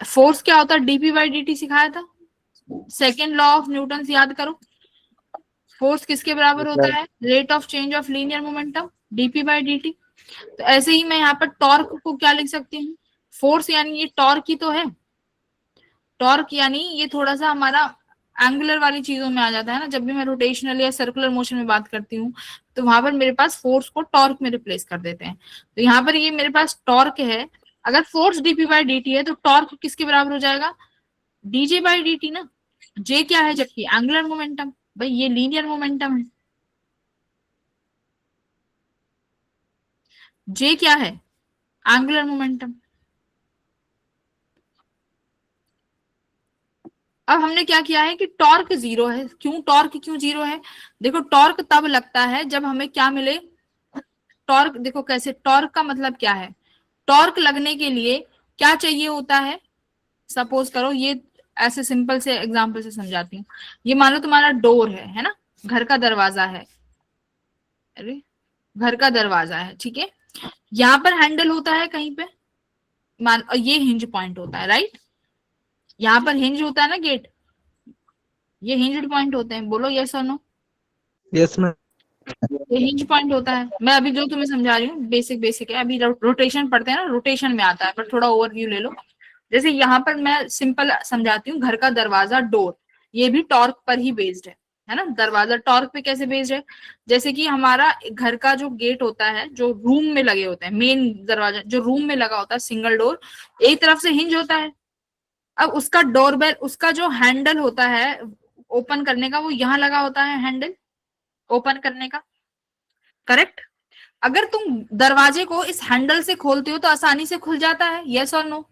force क्या होता है, dP बाई dt सिखाया था। सेकेंड लॉ ऑफ न्यूटन याद करो, फोर्स किसके बराबर होता है, rate of change of linear momentum, dP by dt। तो ऐसे ही मैं यहाँ पर टॉर्क को क्या लिख सकती हूँ, फोर्स यानी ये टॉर्क ही तो है, टॉर्क यानी ये थोड़ा सा हमारा एंगुलर वाली चीजों में आ जाता है ना, जब भी मैं रोटेशनल या सर्कुलर मोशन में बात करती हूँ तो वहां पर मेरे पास फोर्स को टॉर्क में रिप्लेस कर देते हैं। तो यहाँ पर ये मेरे पास टॉर्क है, अगर फोर्स dP बाई dt है तो टॉर्क किसके बराबर हो जाएगा, dJ बाई dt ना। J क्या है, जबकि एंगुलर मोमेंटम, भाई ये लीनियर मोमेंटम है, J क्या है, एंगुलर मोमेंटम। अब हमने क्या किया है कि टॉर्क 0 है, क्यों टॉर्क क्यों 0 है, देखो टॉर्क तब लगता है जब हमें क्या मिले, टॉर्क देखो कैसे, टॉर्क का मतलब क्या है, टॉर्क लगने के लिए क्या चाहिए होता है, सपोज करो ये ऐसे सिंपल से एग्जांपल से समझाती हूँ, ये मान लो तुम्हारा डोर है ना, घर का दरवाजा है, अरे घर का दरवाजा है, ठीक है, यहाँ पर हैंडल होता है कहीं पे, मान और ये हिंज पॉइंट होता है, राइट, यहाँ पर हिंज होता है ना गेट, ये हिंज्ड पॉइंट होते हैं, बोलो यस और नो, यस मैम। ये हिंज पॉइंट होता है। मैं अभी जो तुम्हें समझा रही हूँ बेसिक है, अभी रोटेशन पढ़ते हैं ना, रोटेशन में आता है, पर थोड़ा ओवरव्यू ले लो। जैसे यहाँ पर मैं सिंपल समझाती हूँ, घर का दरवाजा डोर, ये भी टॉर्क पर ही बेस्ड है ना, दरवाजा टॉर्क पे कैसे बेस्ड है, जैसे कि हमारा घर का जो गेट होता है, जो रूम में लगे होते हैं, मेन दरवाजा जो रूम में लगा होता है, सिंगल डोर, एक तरफ से हिंज होता है, अब उसका डोरबेल, उसका जो हैंडल होता है ओपन करने का, वो यहाँ लगा होता है हैंडल ओपन करने का, करेक्ट। अगर तुम दरवाजे को इस हैंडल से खोलते हो तो आसानी से खुल जाता है, यस और नो?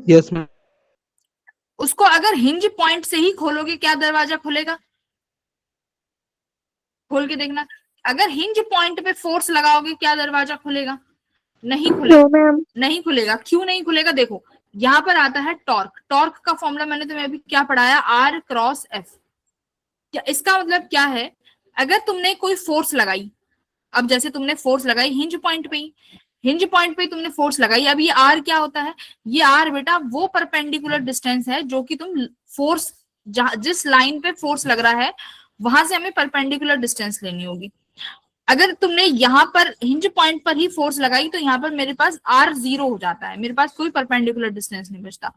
Yes ma'am. उसको अगर हिंज पॉइंट से ही खोलोगे क्या दरवाजा खुलेगा? खोल के देखना। अगर हिंज पॉइंट पे फोर्स लगाओगे क्या दरवाजा खुलेगा? नहीं खुलेगा। No, ma'am. नहीं खुलेगा। क्यों नहीं खुलेगा? देखो यहाँ पर आता है टॉर्क। टॉर्क का फॉर्मूला मैंने तुम्हें अभी क्या पढ़ाया? R cross F। क्या इसका मतलब क्या है? अगर तुमने कोई फोर्स लगाई, अब जैसे तुमने फोर्स लगाई हिंज पॉइंट पे ही, हिंज पॉइंट पे तुमने फोर्स लगाई, अब ये आर क्या होता है? ये आर बेटा वो परपेंडिकुलर डिस्टेंस है जो कि तुम फोर्स जिस लाइन पे फोर्स लग रहा है वहां से हमें परपेंडिकुलर डिस्टेंस लेनी होगी। अगर तुमने यहाँ पर हिंज पॉइंट पर ही फोर्स लगाई तो यहाँ पर मेरे पास आर 0 हो जाता है, मेरे पास कोई परपेंडिकुलर डिस्टेंस नहीं बचता,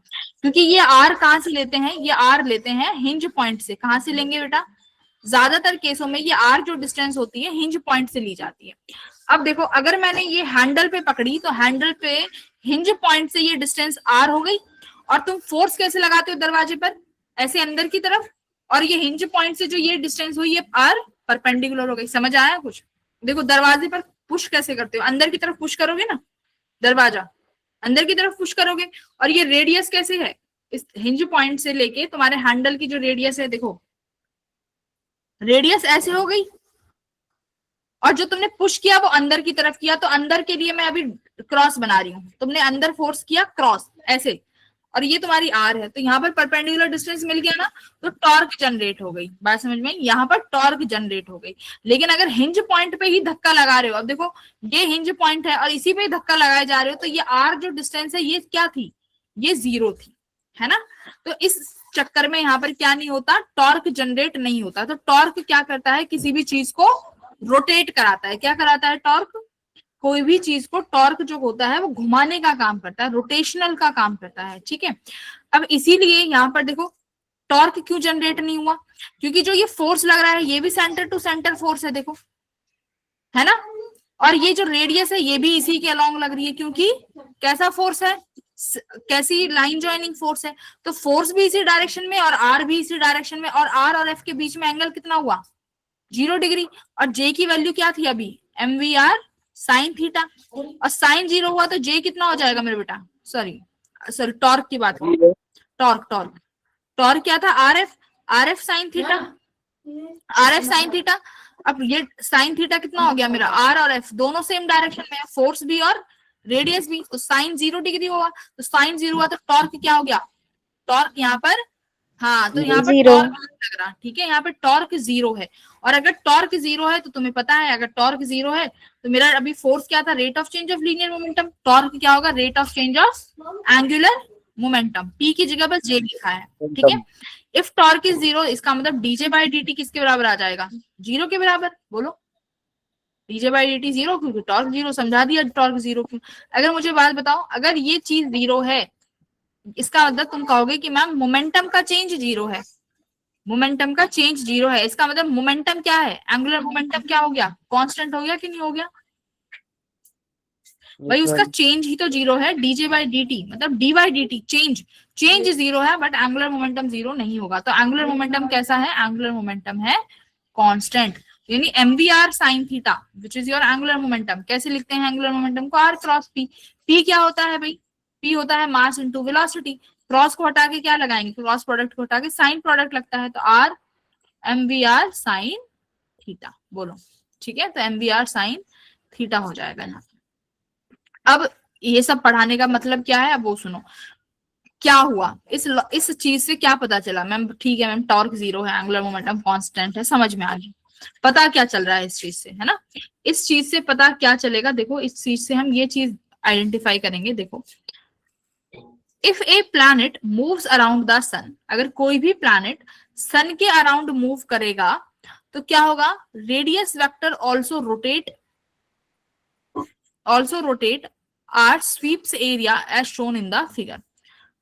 क्योंकि ये आर कहाँ से लेते हैं? ये आर लेते हैं हिंज पॉइंट से। कहाँ से लेंगे बेटा? ज्यादातर केसों में ये आर जो डिस्टेंस होती है हिंज पॉइंट से ली जाती है। अब देखो अगर मैंने ये हैंडल पे पकड़ी तो हैंडल पे हिंज पॉइंट से ये डिस्टेंस आर हो गई, और तुम फोर्स कैसे लगाते हो दरवाजे पर? ऐसे अंदर की तरफ, और ये हिंज पॉइंट से जो ये डिस्टेंस हुई ये आर परपेंडिकुलर हो गई। समझ आया कुछ? देखो दरवाजे पर पुश कैसे करते हो? अंदर की तरफ पुश करोगे ना, दरवाजा अंदर की तरफ पुश करोगे, और ये रेडियस कैसे है? इस हिंज पॉइंट से लेके तुम्हारे हैंडल की जो रेडियस है, देखो रेडियस ऐसे हो गई, और जो तुमने पुश किया वो अंदर की तरफ किया, तो अंदर के लिए मैं अभी क्रॉस बना रही हूँ। तुमने अंदर फोर्स किया क्रॉस ऐसे, और ये तुम्हारी आर है, तो यहाँ पर परपेंडिकुलर डिस्टेंस मिल गया ना, तो टॉर्क जनरेट हो गई। बात समझ में? यहाँ पर टॉर्क जनरेट हो गई। लेकिन अगर हिंज पॉइंट पे ही धक्का लगा रहे हो, अब देखो ये हिंज पॉइंट है और इसी पे ही धक्का लगाए जा रहे हो, तो ये आर जो डिस्टेंस है ये क्या थी? ये 0 थी, है ना? तो इस चक्कर में यहाँ पर क्या नहीं होता? टॉर्क जनरेट नहीं होता। तो टॉर्क क्या करता है? किसी भी चीज को रोटेट कराता है। क्या कराता है टॉर्क? कोई भी चीज को टॉर्क जो होता है वो घुमाने का काम करता है, रोटेशनल का काम करता है, ठीक है? अब इसीलिए यहाँ पर देखो टॉर्क क्यों जनरेट नहीं हुआ? क्योंकि जो ये फोर्स लग रहा है ये भी सेंटर टू सेंटर फोर्स है, देखो, है ना? और ये जो रेडियस है ये भी इसी के अलोंग लग रही है, क्योंकि कैसा फोर्स है? कैसी लाइन ज्वाइनिंग फोर्स है, तो फोर्स भी इसी डायरेक्शन में और आर भी इसी डायरेक्शन में, और आर और एफ के बीच में एंगल कितना हुआ? 0 डिग्री। और जे की वैल्यू क्या थी अभी? mvr साइन थीटा, और साइन 0 हुआ तो जे कितना हो जाएगा मेरे बेटा? सॉरी टॉर्क की बात करें, टॉर्क क्या था? R F sine theta, R F sine theta. अब ये साइन थीटा कितना हो गया मेरा? आर और एफ दोनों सेम डायरेक्शन में है, फोर्स भी और रेडियस भी, तो साइन 0 डिग्री होगा। तो साइन 0 हुआ तो टॉर्क क्या हो गया? टॉर्क यहाँ पर, हाँ, तो यहाँ पर 0. टॉर्क लग रहा, ठीक है? यहाँ पे टॉर्क 0 है, और अगर टॉर्क 0 है तो तुम्हें पता है अगर टॉर्क 0 है तो मेरा अभी फोर्स क्या था? Rate of change of linear momentum. Torque क्या होगा? Rate of change of angular momentum. P की जगह पर जे लिखा है, ठीक है? इफ टॉर्क इज 0 इसका मतलब डीजे बाई डी टी किसके बराबर आ जाएगा? 0 के बराबर। बोलो डीजे बाई डी टी 0, क्योंकि टॉर्क 0। समझा दिया टॉर्क 0 क्यों। अगर मुझे बात बताओ, अगर ये चीज 0 है इसका मतलब तुम कहोगे कि मैम मोमेंटम का चेंज 0 है, मोमेंटम का चेंज 0 है, इसका मतलब मोमेंटम क्या है? एंगुलर मोमेंटम क्या हो गया? कांस्टेंट हो गया कि नहीं हो गया? भाई उसका चेंज ही तो 0 है, डीजे बाई डी टी मतलब D by D T change 0 है, बट एंगुलर मोमेंटम 0 नहीं होगा। तो एंगुलर मोमेंटम कैसा है? एंगुलर मोमेंटम है कांस्टेंट, यानी mvr sine theta which is your angular momentum. कैसे लिखते हैं एंगुलर मोमेंटम को? r cross p। p क्या होता है भाई? p होता है मास इनटू वेलोसिटी। क्रॉस को हटा के क्या लगाएंगे? क्रॉस प्रोडक्ट को हटा के साइन प्रोडक्ट लगता है, तो r mvr साइन थीटा। बोलो ठीक है? तो mvr साइन थीटा हो जाएगा यहाँ। अब ये सब पढ़ाने का मतलब क्या है? अब वो सुनो क्या हुआ इस चीज से क्या पता चला। मैम ठीक है मैम, टॉर्क 0 है, एंगुलर मोमेंटम कांस्टेंट है, समझ में आ गई। पता क्या चल रहा है इस चीज से, है ना? इस चीज से पता क्या चलेगा? देखो इस चीज से हम ये चीज आइडेंटिफाई करेंगे। देखो if a planet moves around the sun, अगर कोई भी प्लैनेट सन के अराउंड मूव करेगा तो क्या होगा? Radius vector also rotate r sweeps area as shown in the figure.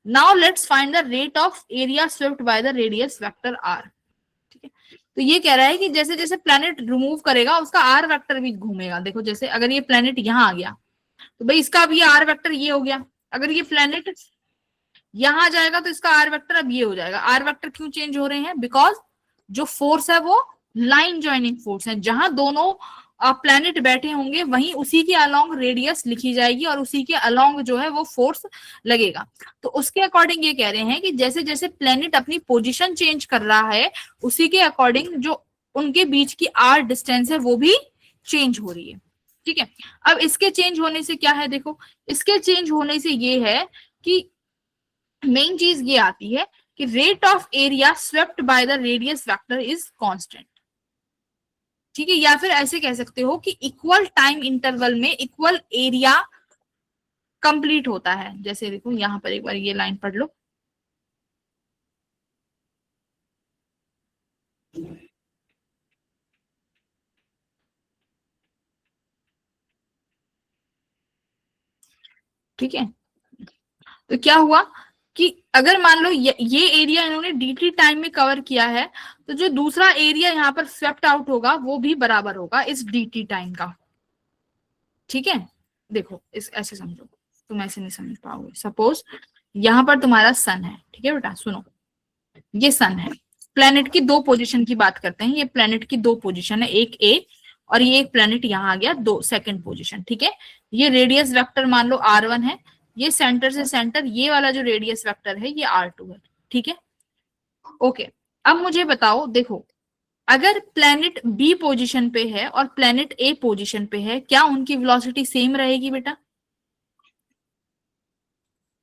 Now let's find the rate of area swept by the radius vector r. ठीक है, तो ये कह रहा है कि जैसे जैसे प्लैनेट रिमूव करेगा उसका आर वेक्टर भी घूमेगा। देखो जैसे अगर ये प्लैनेट यहाँ आ गया तो भाई इसका अब ये आर वेक्टर ये हो गया। अगर ये प्लैनेट यहाँ आ जाएगा तो इसका आर वेक्टर अब ये हो जाएगा। आर वेक्टर क्यों चेंज हो रहे हैं? बिकॉज जो फोर्स है वो लाइन ज्वाइनिंग फोर्स है, जहां दोनों प्लैनेट बैठे होंगे वहीं उसी के अलोंग रेडियस लिखी जाएगी और उसी के अलोंग जो है वो फोर्स लगेगा। तो उसके अकॉर्डिंग ये कह रहे हैं कि जैसे जैसे प्लैनेट अपनी पोजीशन चेंज कर रहा है उसी के अकॉर्डिंग जो उनके बीच की आर डिस्टेंस है वो भी चेंज हो रही है। ठीक है, अब इसके चेंज होने से क्या है, देखो इसके चेंज होने से ये है कि मेन चीज ये आती है कि rate of area swept by the radius vector is constant. ठीक है, या फिर ऐसे कह सकते हो कि इक्वल टाइम इंटरवल में इक्वल एरिया कंप्लीट होता है। जैसे देखो यहां पर एक बार ये लाइन पढ़ लो, ठीक है। तो क्या हुआ कि अगर मान लो ये एरिया इन्होंने dt टाइम में कवर किया है तो जो दूसरा एरिया यहाँ पर स्वेप्ट आउट होगा वो भी बराबर होगा इस dt टाइम का। ठीक है, देखो इस ऐसे समझो, तुम ऐसे नहीं समझ पाओगे। सपोज यहाँ पर तुम्हारा सन है, ठीक है बेटा, सुनो ये सन है। प्लेनेट की दो पोजीशन की बात करते हैं, ये प्लेनेट की दो पोजीशन है, एक ए और ये एक प्लेनेट यहाँ आ गया दो सेकंड पोजीशन। ठीक है, ये रेडियस वेक्टर मान लो r1 है, ये सेंटर से सेंटर ये वाला जो रेडियस वेक्टर है ये r2 है। ठीक है, ओके। अब मुझे बताओ, देखो अगर प्लेनेट बी पोजीशन पे है और प्लेनेट ए पोजीशन पे है, क्या उनकी वेलोसिटी सेम रहेगी बेटा?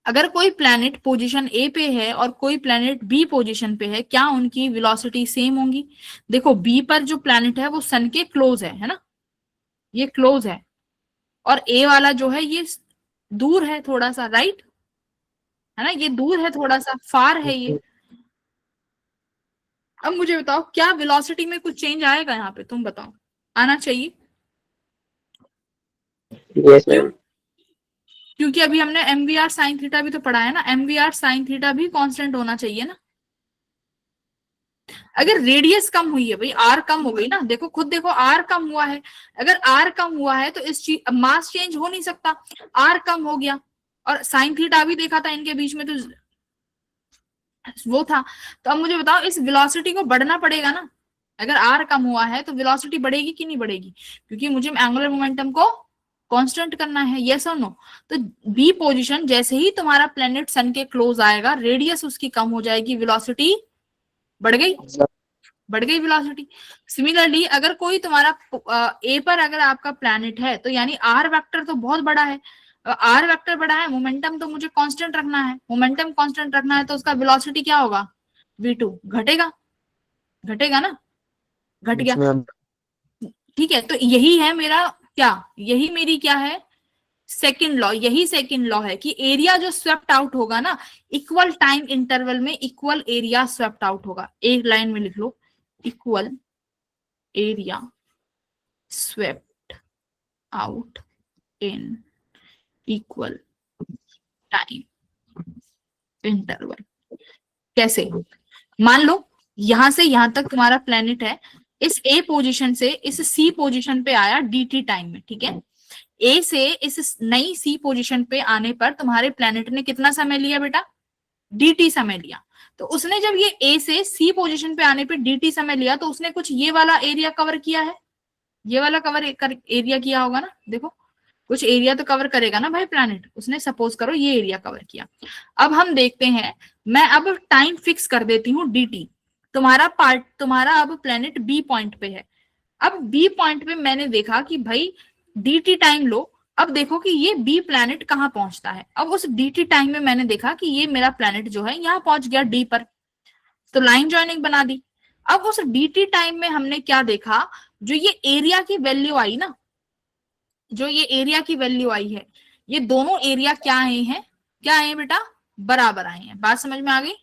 अगर कोई प्लैनेट पोजीशन ए पे है और कोई प्लैनेट बी पोजीशन पे है, क्या उनकी वेलोसिटी सेम होंगी? देखो बी पर जो प्लैनेट है वो सन के क्लोज है ना, ये क्लोज है, और ए वाला जो है ये दूर है थोड़ा सा, राइट है ना, ये दूर है थोड़ा सा, फार है ये। अब मुझे बताओ क्या वेलोसिटी में कुछ चेंज आएगा यहाँ पे? तुम बताओ, आना चाहिए। यस क्यों? मैम। क्योंकि अभी हमने mvr साइन थीटा भी तो पढ़ा है ना, mvr साइन थीटा भी कांस्टेंट होना चाहिए ना। अगर रेडियस कम हुई है भाई, आर कम हो गई ना, देखो खुद देखो आर कम हुआ है, अगर आर कम हुआ है तो इस चीज मास चेंज हो नहीं सकता, आर कम हो गया। और साइन थीटा भी देखा था इनके बीच में तो वो था। तो अब मुझे बताओ इस वेलोसिटी को बढ़ना पड़ेगा ना, अगर आर कम हुआ है तो वेलोसिटी बढ़ेगी कि नहीं बढ़ेगी? क्योंकि मुझे एंगुलर मोमेंटम को कांस्टेंट करना है, यस और नो। तो बी पोजीशन जैसे ही तुम्हारा प्लेनेट सन के क्लोज आएगा, रेडियस उसकी कम हो जाएगी, वेलोसिटी बढ़ गई, बढ़ गई वेलोसिटी। सिमिलरली अगर कोई तुम्हारा ए पर अगर आपका प्लैनेट है तो यानी आर वेक्टर तो बहुत बड़ा है, आर वेक्टर बड़ा है, मोमेंटम तो मुझे कांस्टेंट रखना है, मोमेंटम कांस्टेंट रखना है तो उसका वेलोसिटी क्या होगा? v2 घटेगा, घटेगा ना, घट गया। ठीक है, तो यही है मेरा क्या, यही मेरी क्या है सेकंड लॉ, यही सेकंड लॉ है कि एरिया जो स्वेप्ट आउट होगा ना, इक्वल टाइम इंटरवल में इक्वल एरिया स्वेप्ट आउट होगा। एक लाइन में लिख लो, equal area swept out in equal time interval. कैसे? मान लो यहां से यहां तक तुम्हारा प्लेनेट है, इस ए पोजीशन से इस सी पोजीशन पे आया dt टाइम में, ठीक है। ए से इस नई सी पोजीशन पे आने पर तुम्हारे प्लेनेट ने कितना समय लिया बेटा? dt समय लिया। तो उसने जब ये ए से सी पोजीशन पे आने पे dt समय लिया तो उसने कुछ ये वाला एरिया कवर किया है, ये वाला कवर एरिया किया होगा ना, देखो कुछ एरिया तो कवर करेगा ना भाई प्लैनेट, उसने सपोज करो ये एरिया कवर किया। अब हम देखते हैं, मैं अब टाइम फिक्स कर देती हूँ dt, तुम्हारा अब प्लैनेट बी पॉइंट पे है। अब बी पॉइंट पे मैंने देखा कि भाई dt टाइम लो, अब देखो कि ये बी प्लैनेट कहाँ पहुंचता है। अब उस dt टाइम में मैंने देखा कि ये मेरा प्लैनेट जो है यहाँ पहुंच गया डी पर, तो लाइन जॉइनिंग बना दी। अब उस dt टाइम में हमने क्या देखा, जो ये एरिया की वैल्यू आई ना, जो ये एरिया की वैल्यू आई है, ये दोनों एरिया क्या आए हैं, क्या आए हैं बेटा? बराबर आए हैं। बात समझ में आ गई?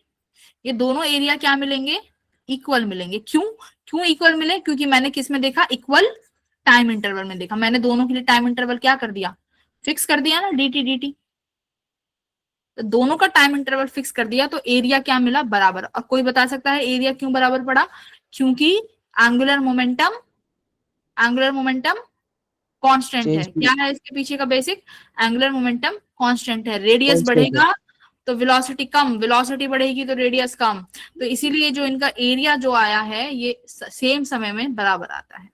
ये दोनों एरिया क्या मिलेंगे? इक्वल मिलेंगे। क्यों? क्यों इक्वल मिले? क्योंकि मैंने किस में देखा? इक्वल टाइम इंटरवल में देखा। मैंने दोनों के लिए टाइम इंटरवल क्या कर दिया? फिक्स कर दिया ना, dt। तो दोनों का टाइम इंटरवल फिक्स कर दिया तो एरिया क्या मिला? बराबर। अब कोई बता सकता है एरिया क्यों बराबर पड़ा? क्योंकि एंगुलर मोमेंटम कांस्टेंट है। क्या है इसके पीछे का बेसिक? एंगुलर मोमेंटम कांस्टेंट है। रेडियस बढ़ेगा तो वेलोसिटी कम, वेलोसिटी बढ़ेगी तो रेडियस कम, तो इसीलिए जो इनका एरिया जो आया है ये सेम समय में बराबर आता है।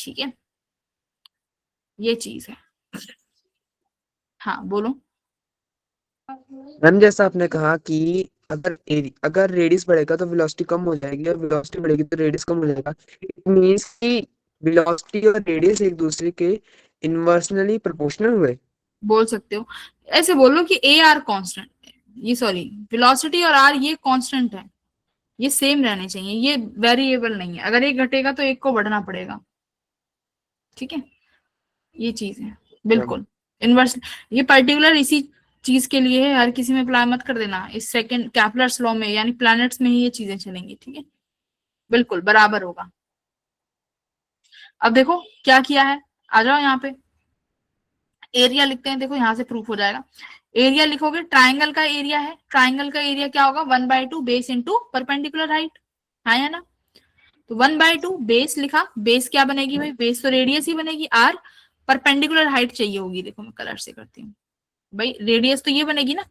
ठीक है, ये चीज है। हाँ बोलो। मैम जैसा आपने कहा कि अगर रेडियस बढ़ेगा तो वेलोसिटी कम हो जाएगी और वेलोसिटी बढ़ेगी तो रेडियस कम हो जाएगा। इट मींस कि वेलोसिटी और रेडियस एक दूसरे के इनवर्सनली प्रोपोर्शनल हुए। बोल सकते हो, ऐसे बोलो कि ए आर कॉन्स्टेंट, ये सॉरी वेलोसिटी और आर ये कांस्टेंट है, ये सेम रहने चाहिए, ये वेरिएबल नहीं है। अगर एक घटेगा तो एक को बढ़ना पड़ेगा, ठीक है, ये चीज है बिल्कुल इनवर्स। ये पर्टिकुलर इसी चीज के लिए है, हर किसी में अप्लाई मत कर देना। इस सेकंड कैपलर्स लॉ में यानी प्लैनेट्स में ही ये चीजें चलेंगी, ठीक है, बिल्कुल बराबर होगा। अब देखो क्या किया है, आ जाओ यहाँ पे एरिया लिखते हैं। देखो यहाँ से प्रूफ हो जाएगा। एरिया लिखोगे, ट्राइंगल का एरिया है, ट्राइंगल का एरिया क्या होगा, 1/2 बेस इंटू परपेंडिकुलर हाइट, है ना। तो 1/2 बेस लिखा, बेस क्या बनेगी भाई, बेस तो रेडियस ही बनेगी आर, परपेंडिकुलर हाइट चाहिए होगी। देखो मैं कलर से करती हूँ भाई, रेडियस तो ये बनेगी ना,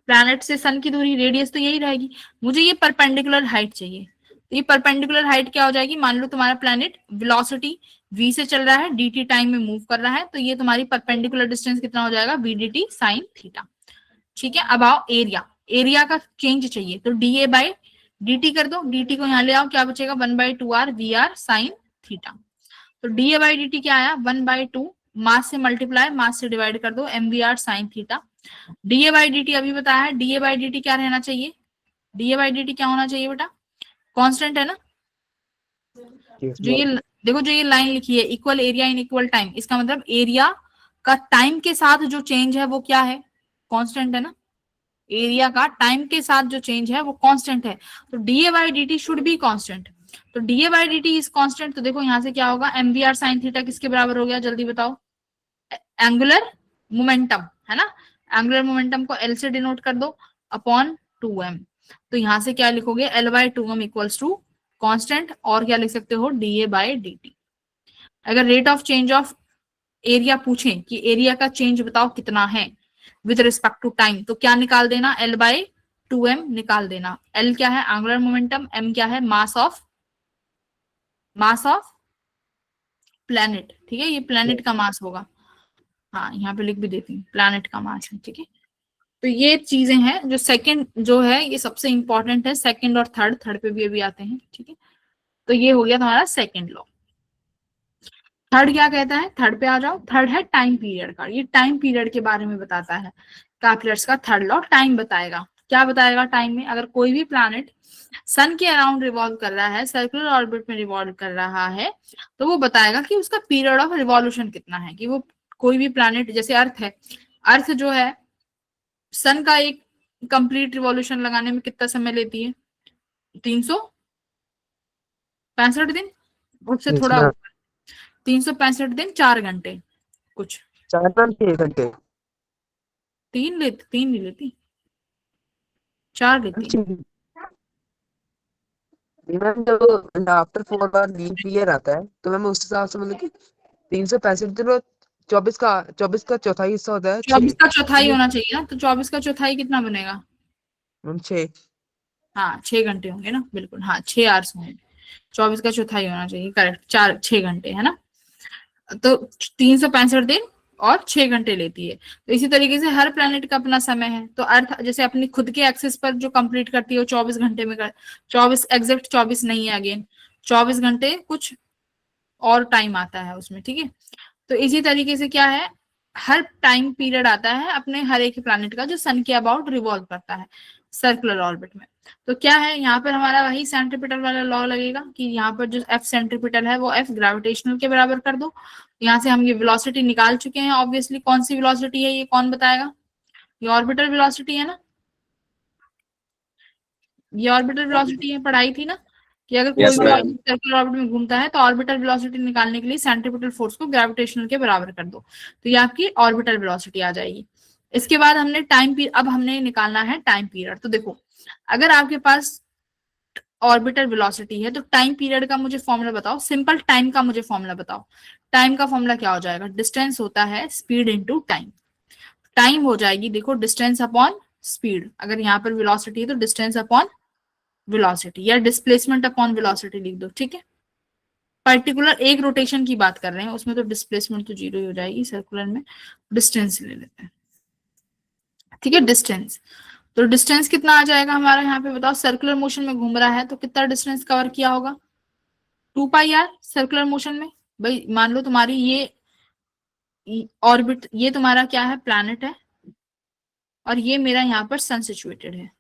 प्लैनेट से सन की दूरी रेडियस तो यही रहेगी, मुझे ये परपेंडिकुलर हाइट चाहिए। तो ये परपेंडिकुलर हाइट क्या हो जाएगी, मान लो तुम्हारा प्लैनेट वेलोसिटी v से चल रहा है, dt टाइम में मूव कर रहा है, तो ये तुम्हारी परपेंडिकुलर डिस्टेंस कितना हो जाएगा, vdt साइन थीटा। ठीक है, अब आओ एरिया, एरिया का चेंज चाहिए तो da बाई dt कर दो, dt को यहाँ ले आओ, क्या बचेगा 1/2 r vr साइन थीटा। तो da बाई dt क्या आया 1/2, मास से मल्टीप्लाई, मास से डिवाइड कर दो, mvr sine theta. da by dt अभी बताया है, da बाई dt क्या रहना चाहिए, da बाई dt क्या होना चाहिए बेटा, कांस्टेंट है ना। जो ये देखो, जो ये लाइन लिखी है equal area in equal time, इसका मतलब एरिया का टाइम के साथ जो चेंज है वो क्या है, कांस्टेंट है ना। एरिया का टाइम के साथ जो चेंज है वो कांस्टेंट है, तो da by dt should be constant. तो da by dt is constant, तो देखो यहाँ से क्या होगा, mvr साइन थीटा किसके बराबर हो गया, जल्दी बताओ, एंगुलर मोमेंटम है ना। एंगुलर मोमेंटम को L से डिनोट कर दो अपॉन 2m। तो यहां से क्या लिखोगे, L/2m इक्वल्स टू कांस्टेंट, और क्या लिख सकते हो da बाई dt। अगर rate of change of area पूछें कि एरिया का चेंज बताओ कितना है विद रिस्पेक्ट टू टाइम, तो क्या निकाल देना, L/2m निकाल देना। L क्या है एंगुलर मोमेंटम, m क्या है मास ऑफ प्लैनेट, ठीक है, ये प्लैनेट का मास होगा। हाँ यहाँ पे लिख भी देती हूँ, प्लैनेट का मास है, ठीक है। तो ये चीजें हैं जो सेकंड जो है ये सबसे इंपॉर्टेंट है, सेकंड और थर्ड पे भी अभी आते हैं, ठीक है। तो ये हो गया तुम्हारा सेकंड लॉ। थर्ड क्या कहता है, थर्ड पे आ जाओ। थर्ड है टाइम पीरियड का, ये टाइम पीरियड के बारे में बताता है। कैपलर्स का थर्ड लॉ टाइम बताएगा, क्या बताएगा टाइम में, अगर कोई भी प्लैनेट सन के अराउंड रिवॉल्व कर रहा है, सर्कुलर ऑर्बिट में रिवॉल्व कर रहा है, तो वो बताएगा कि उसका पीरियड ऑफ रिवॉल्यूशन कितना है। कि वो कोई भी प्लैनेट, जैसे अर्थ है, अर्थ जो है सन का एक कंप्लीट रिवॉल्यूशन लगाने में कितना समय लेती है, 365 दिन, उससे थोड़ा ऊपर, 365 दिन 4 घंटे कुछ, 4 घंटे 3 नहीं लेती, 4 लेती है। मैम जब आफ्टर 4 बार लीप ईयर आता है तो मैम उस हिसाब से मतलब कि 365 दिन और 24 का चौथाई हिस्सा होता है 24 का चौथाई होना चाहिए ना, तो 24 का चौथाई कितना बनेगा, मैम 6। हाँ 6 घंटे होंगे ना, बिल्कुल हाँ 6 आवर्स होंगे, 24 का चौथाई होना चाहिए, करेक्ट, 6 घंटे है ना। तो 365 दिन और 6 घंटे लेती है। तो इसी तरीके से हर प्लेनेट का अपना समय है। तो अर्थ जैसे अपनी खुद के एक्सिस पर जो कंप्लीट करती है वो 24 घंटे में कर, 24 एग्जैक्ट 24 नहीं है, अगेन 24 घंटे कुछ और टाइम आता है उसमें, ठीक है। तो इसी तरीके से क्या है, हर टाइम पीरियड आता है अपने हर एक प्लैनेट का जो सन के अबाउट रिवॉल्व करता है सर्कुलर ऑर्बिट में। तो क्या है यहाँ पर हमारा वही सेंट्रीपिटल वाला लॉ लगेगा कि यहाँ पर जो एफ सेंट्रीपिटल है वो एफ ग्रेविटेशनल के बराबर कर दो। यहाँ से हम ये वेलोसिटी निकाल चुके हैं ऑब्वियसली, कौन सी वेलोसिटी है ये कौन बताएगा, ये ऑर्बिटल वेलोसिटी है ना, ये ऑर्बिटल वेलोसिटी है, पढ़ाई थी ना कि अगर कोई भी ऑब्जेक्ट सर्कुलर ऑर्बिट में घूमता है तो ऑर्बिटल वेलोसिटी निकालने के लिए सेंट्रीपिटल फोर्स को ग्रेविटेशनल के बराबर कर दो, तो ये आपकी ऑर्बिटल वेलोसिटी आ जाएगी। इसके बाद हमने टाइम पीरियड, अब हमने निकालना है टाइम पीरियड। तो देखो अगर आपके पास ऑर्बिटल वेलोसिटी है तो टाइम पीरियड का मुझे फॉर्मूला बताओ, सिंपल टाइम का मुझे फॉर्मूला बताओ। टाइम का फॉर्मूला क्या हो जाएगा, डिस्टेंस होता है स्पीड इनटू टाइम। टाइम हो जाएगी देखो डिस्टेंस अपॉन स्पीड, अगर यहाँ पर वेलोसिटी है तो डिस्टेंस अपॉन वेलोसिटी या डिस्प्लेसमेंट अपॉन वेलोसिटी लिख दो, ठीक है। पर्टिकुलर एक रोटेशन की बात कर रहे हैं, उसमें तो डिस्प्लेसमेंट तो जीरो ही हो जाएगी, सर्कुलर में डिस्टेंस ले लेते हैं। ठीक है, डिस्टेंस, तो डिस्टेंस कितना आ जाएगा हमारा यहाँ पे बताओ, सर्कुलर मोशन में घूम रहा है तो कितना डिस्टेंस कवर किया होगा, 2 पाई आर सर्कुलर मोशन में। भाई मान लो तुम्हारी ये ऑर्बिट, ये तुम्हारा क्या है, प्लैनेट है, और ये मेरा यहाँ पर सन सिचुएटेड है।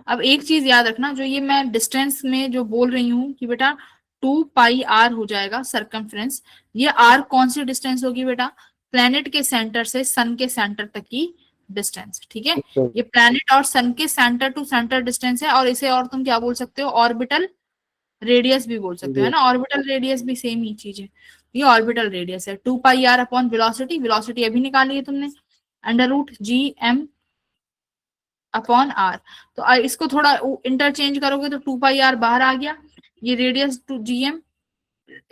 अब एक चीज याद रखना, जो ये मैं डिस्टेंस में जो बोल रही हूँ कि बेटा 2 पाई आर हो जाएगा सरकमफ्रेंस, ये आर कौन सी डिस्टेंस होगी बेटा, प्लेनेट के सेंटर से सन के सेंटर तक की डिस्टेंस। ठीक है, ये प्लेनेट और सन के सेंटर टू सेंटर डिस्टेंस है, और इसे और तुम क्या बोल सकते हो, ऑर्बिटल रेडियस भी बोल सकते हो, है ना, ऑर्बिटल रेडियस भी सेम ही चीज है। ये ऑर्बिटल रेडियस है, 2 पाई आर अपॉन वेलोसिटी, वेलोसिटी अभी निकाली है तुमने, √g m अपॉन आर। तो इसको थोड़ा इंटरचेंज करोगे तो 2 पाई आर बाहर आ गया, ये रेडियस टू GM,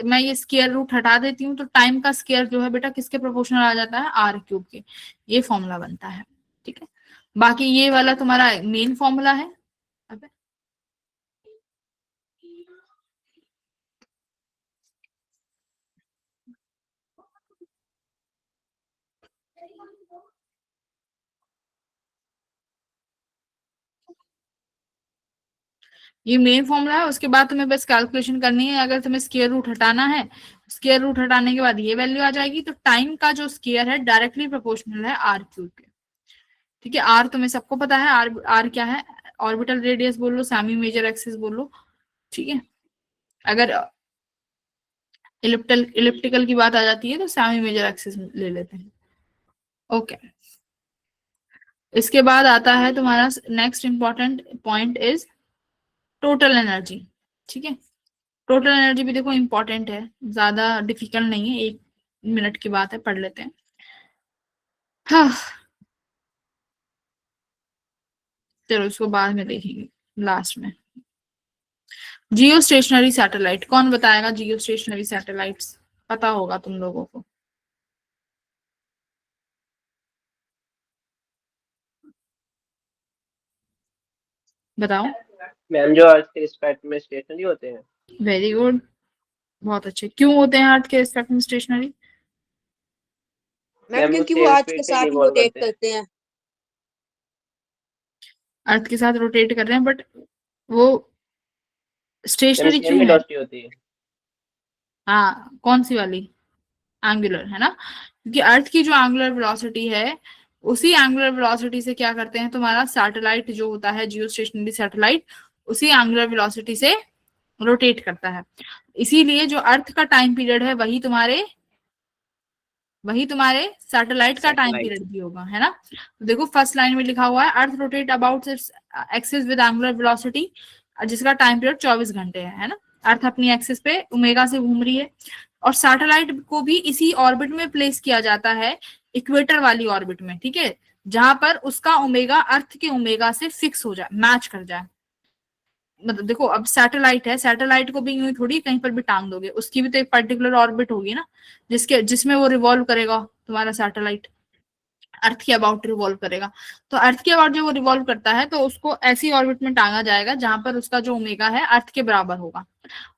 मैं ये स्क्वायर रूट हटा देती हूँ, तो टाइम का स्क्वायर जो है बेटा किसके प्रोपोर्शनल आ जाता है, r³ के, ये फॉर्मूला बनता है। ठीक है, बाकी ये वाला तुम्हारा मेन फॉर्मूला है। अबे ये मेन फॉर्मूला है, उसके बाद तुम्हें बस कैलकुलेशन करनी है। अगर तुम्हें स्क्वायर रूट हटाना है, स्क्वायर रूट हटाने के बाद ये वैल्यू आ जाएगी, तो टाइम का जो स्क्वायर है डायरेक्टली प्रोपोर्शनल है r³ के। ठीक है, आर तुम्हें सबको पता है, आर क्या है, ऑर्बिटल रेडियस बोल लो, सेमी मेजर एक्सिस बोल लो। ठीक है, अगर इलिप्टिकल की बात आ जाती है तो सेमी मेजर एक्सिस ले लेते हैं। ओके, इसके बाद आता है तुम्हारा next important point is total energy. ठीक है, टोटल एनर्जी भी देखो इंपॉर्टेंट है, ज्यादा डिफिकल्ट नहीं है, 1 मिनट की बात है, पढ़ लेते हैं। हाँ, चलो इसको बाद में देखेंगे लास्ट में। जियो स्टेशनरी सैटेलाइट, कौन बताएगा जियो स्टेशनरी सैटेलाइट्स, पता होगा तुम लोगों को, बताओ। मैम जो अर्थ के रिस्पेक्ट में स्टेशनरी होते हैं। वेरी गुड, बहुत अच्छे। क्यों होते हैं अर्थ के रिस्पेक्ट में स्टेशनरी? मैम मैम वो क्योंकि वो सेम आज स्पीड के से साथ रिवॉल्व रोटेट करते हैं। करते हैं। अर्थ के साथ रोटेट कर रहे हैं, बट वो मैम स्टेशनरी सेम क्यों है? वेलोसिटी होती है। हाँ, कौन सी वाली? एंगुलर, है ना, क्योंकि अर्थ की जो एंगुलर वेलोसिटी है, उसी एंगुलर वेलोसिटी से क्या करते हैं तुम्हारा सैटेलाइट जो होता है जियो स्टेशनरी सैटेलाइट, उसी एंगुलर वेलोसिटी से रोटेट करता है। इसीलिए जो अर्थ का टाइम पीरियड है वही तुम्हारे सैटेलाइट का टाइम सैटेलाइट। पीरियड भी होगा, है ना। तो देखो फर्स्ट लाइन में लिखा हुआ है earth rotate about its axis with angular velocity, जिसका टाइम पीरियड 24 घंटे है ना। अर्थ अपनी एक्सिस पे ओमेगा से घूम रही है, और सैटेलाइट को भी इसी ऑर्बिट में प्लेस किया जाता है, इक्वेटर वाली ऑर्बिट में। ठीक है, जहां पर उसका ओमेगा अर्थ के ओमेगा से फिक्स हो जाए, मैच कर जाए। मतलब देखो, अब सैटेलाइट है, सैटेलाइट को भी यूं ही थोड़ी कहीं पर भी टांग दोगे, उसकी भी तो एक पर्टिकुलर ऑर्बिट होगी ना, जिसमें वो रिवॉल्व करेगा तुम्हारा सैटेलाइट, अर्थ के अबाउट रिवॉल्व करेगा। तो अर्थ के अबाउट जब वो रिवॉल्व करता है तो उसको ऐसी ऑर्बिट में टांगा जाएगा जहां पर उसका जो ओमेगा है अर्थ के बराबर होगा,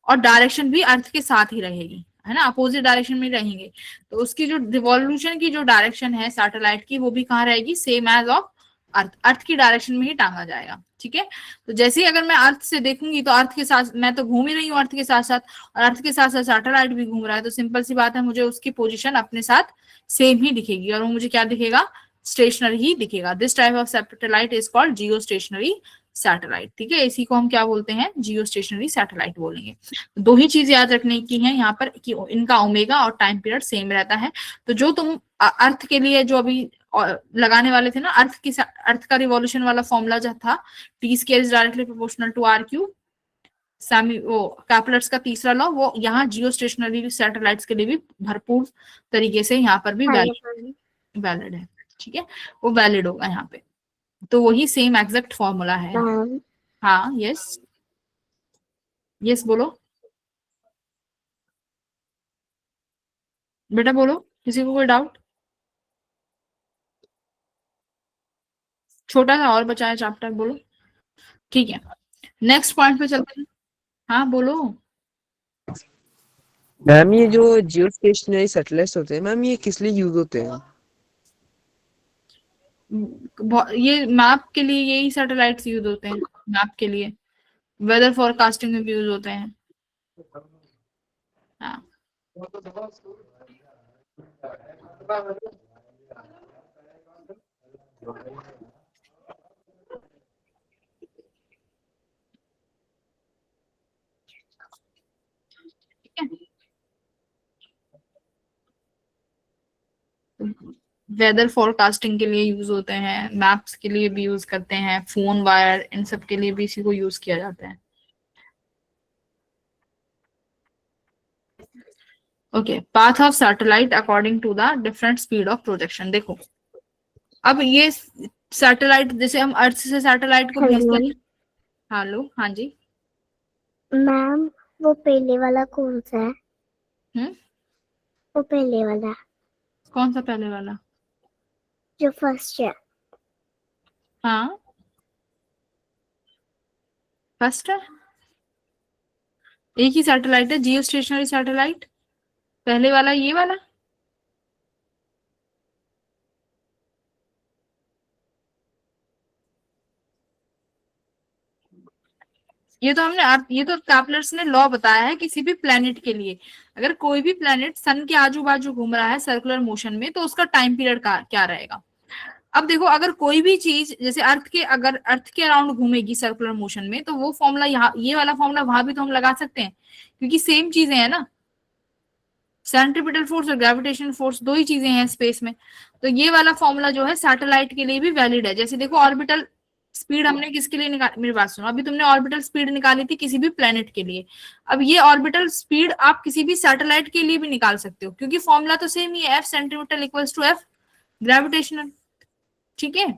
और डायरेक्शन भी अर्थ के साथ ही रहेगी, है ना, अपोजिट डायरेक्शन में रहेंगे। तो उसकी जो रिवॉल्यूशन की जो डायरेक्शन है सैटेलाइट की, वो भी कहाँ रहेगी, सेम एज ऑफ अर्थ की डायरेक्शन में ही टांगा जाएगा। ठीक है, तो जैसे ही अगर मैं अर्थ से देखूंगी तो अर्थ के साथ मैं तो घूम ही रही हूँ अर्थ के साथ साथ, और अर्थ के साथ साथ सैटेलाइट भी घूम रहा है, तो सिंपल सी बात है, मुझे उसकी पोजीशन अपने साथ सेम ही दिखेगी, और वो मुझे क्या दिखेगा, स्टेशनरी ही दिखेगा। This type of satellite is called Jio stationery satellite. ठीक है, इसी को हम क्या बोलते हैं, जियो स्टेशनरी सैटेलाइट बोलेंगे। दो ही चीज याद रखने की है यहाँ पर कि इनका ओमेगा और टाइम पीरियड सेम रहता है। तो जो तुम अर्थ के लिए जो अभी लगाने वाले थे ना, अर्थ का रिवॉल्यूशन वाला फॉर्मूला जो था, T square is directly proportional to r³, वो कैपलर्स का तीसरा लॉ, वो यहाँ जियो स्टेशनरी सैटेलाइट्स के लिए भी भरपूर तरीके से यहाँ पर भी वैलिड है। ठीक है, वो वैलिड होगा यहाँ पे, तो वही सेम एग्जैक्ट फॉर्मूला है। हाँ, यस यस बोलो बेटा, बोलो, किसी को कोई डाउट? छोटा सा और बचा है चैप्टर, बोलो। ठीक है, नेक्स्ट पॉइंट पे चलते हैं। हाँ बोलो। मैम ये जो जियो स्टेशनरी सैटेलाइट्स होते हैं मैम, ये किस लिए यूज होते हैं? ये मैप के लिए यही सैटेलाइट्स यूज होते हैं, मैप के लिए, वेदर फोरकास्टिंग में भी यूज होते हैं। हाँ वेदर फोरकास्टिंग के लिए यूज होते हैं, मैप्स के लिए भी यूज करते हैं, फोन वायर, इन सब के लिए भी इसी को यूज किया जाता है। Okay, path of satellite according to the different speed of projection. देखो अब ये सैटेलाइट, जैसे हम अर्थ से सैटेलाइट को भेजते हैं। हेलो, हाँ जी मैम वो पहले वाला कौन सा है? हम्म, वो पहले वाला कौन सा पहले वाला? जो फर्स्ट है। हाँ फर्स्ट है, एक ही सैटेलाइट है, जियो स्टेशनरी सैटेलाइट। पहले वाला ये वाला। ये तो हमने ये तो कैप्लर्स ने लॉ बताया है किसी भी प्लेनेट के लिए। अगर कोई भी प्लेनेट सन के आजू बाजू घूम रहा है सर्कुलर मोशन में, तो उसका टाइम पीरियड क्या रहेगा। अब देखो, अगर कोई भी चीज जैसे अगर अर्थ के अराउंड घूमेगी सर्कुलर मोशन में, तो वो फॉर्मूला यहाँ, ये वाला फॉर्मूला वहां भी तो हम लगा सकते हैं, क्योंकि सेम चीजें हैं ना। सेंट्रीपिटल फोर्स और ग्रेविटेशन फोर्स दो ही चीजें हैं स्पेस में। तो ये वाला फॉर्मूला जो है सैटेलाइट के लिए भी वैलिड है। जैसे देखो, ऑर्बिटल स्पीड हमने किसके लिए निकाली, मेरी बात सुनो, अभी तुमने ऑर्बिटल स्पीड निकाली थी किसी भी प्लेनेट के लिए। अब ये ऑर्बिटल स्पीड आप किसी भी सैटेलाइट के लिए भी निकाल सकते हो, क्योंकि फॉर्मूला तो सेम ही है, F centimetre equals to F gravitational. ठीक है,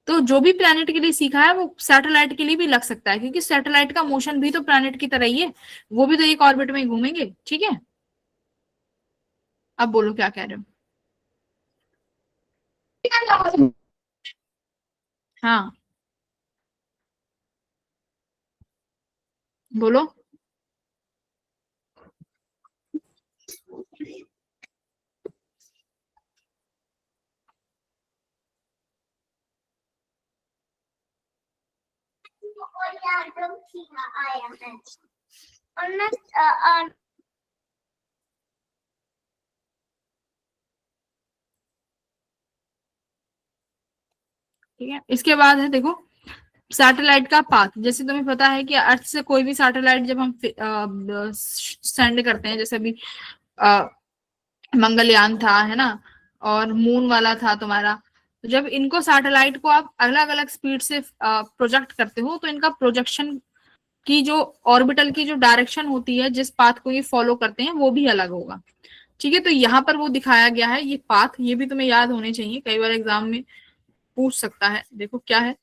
तो जो भी प्लेनेट के लिए सीखा है वो सैटेलाइट के लिए भी लग सकता है, क्योंकि सैटेलाइट का मोशन भी तो प्लेनेट की तरह ही है, वो भी तो एक ऑर्बिट में ही घूमेंगे। ठीक है, अब बोलो क्या कह रहे हो। हाँ बोलो। ठीक है, इसके बाद है देखो सैटेलाइट का पाथ। जैसे तुम्हें पता है कि अर्थ से कोई भी सैटेलाइट जब हम सेंड करते हैं, जैसे अभी मंगलयान था, है ना, और मून वाला था तुम्हारा, तो जब इनको सैटेलाइट को आप अलग अलग स्पीड से प्रोजेक्ट करते हो, तो इनका प्रोजेक्शन की जो ऑर्बिटल की जो डायरेक्शन होती है, जिस पाथ को ये फॉलो करते हैं, वो भी अलग होगा। ठीक है, तो यहाँ पर वो दिखाया गया है ये पाथ, ये भी तुम्हें याद होने चाहिए, कई बार एग्जाम में पूछ सकता है। देखो क्या है,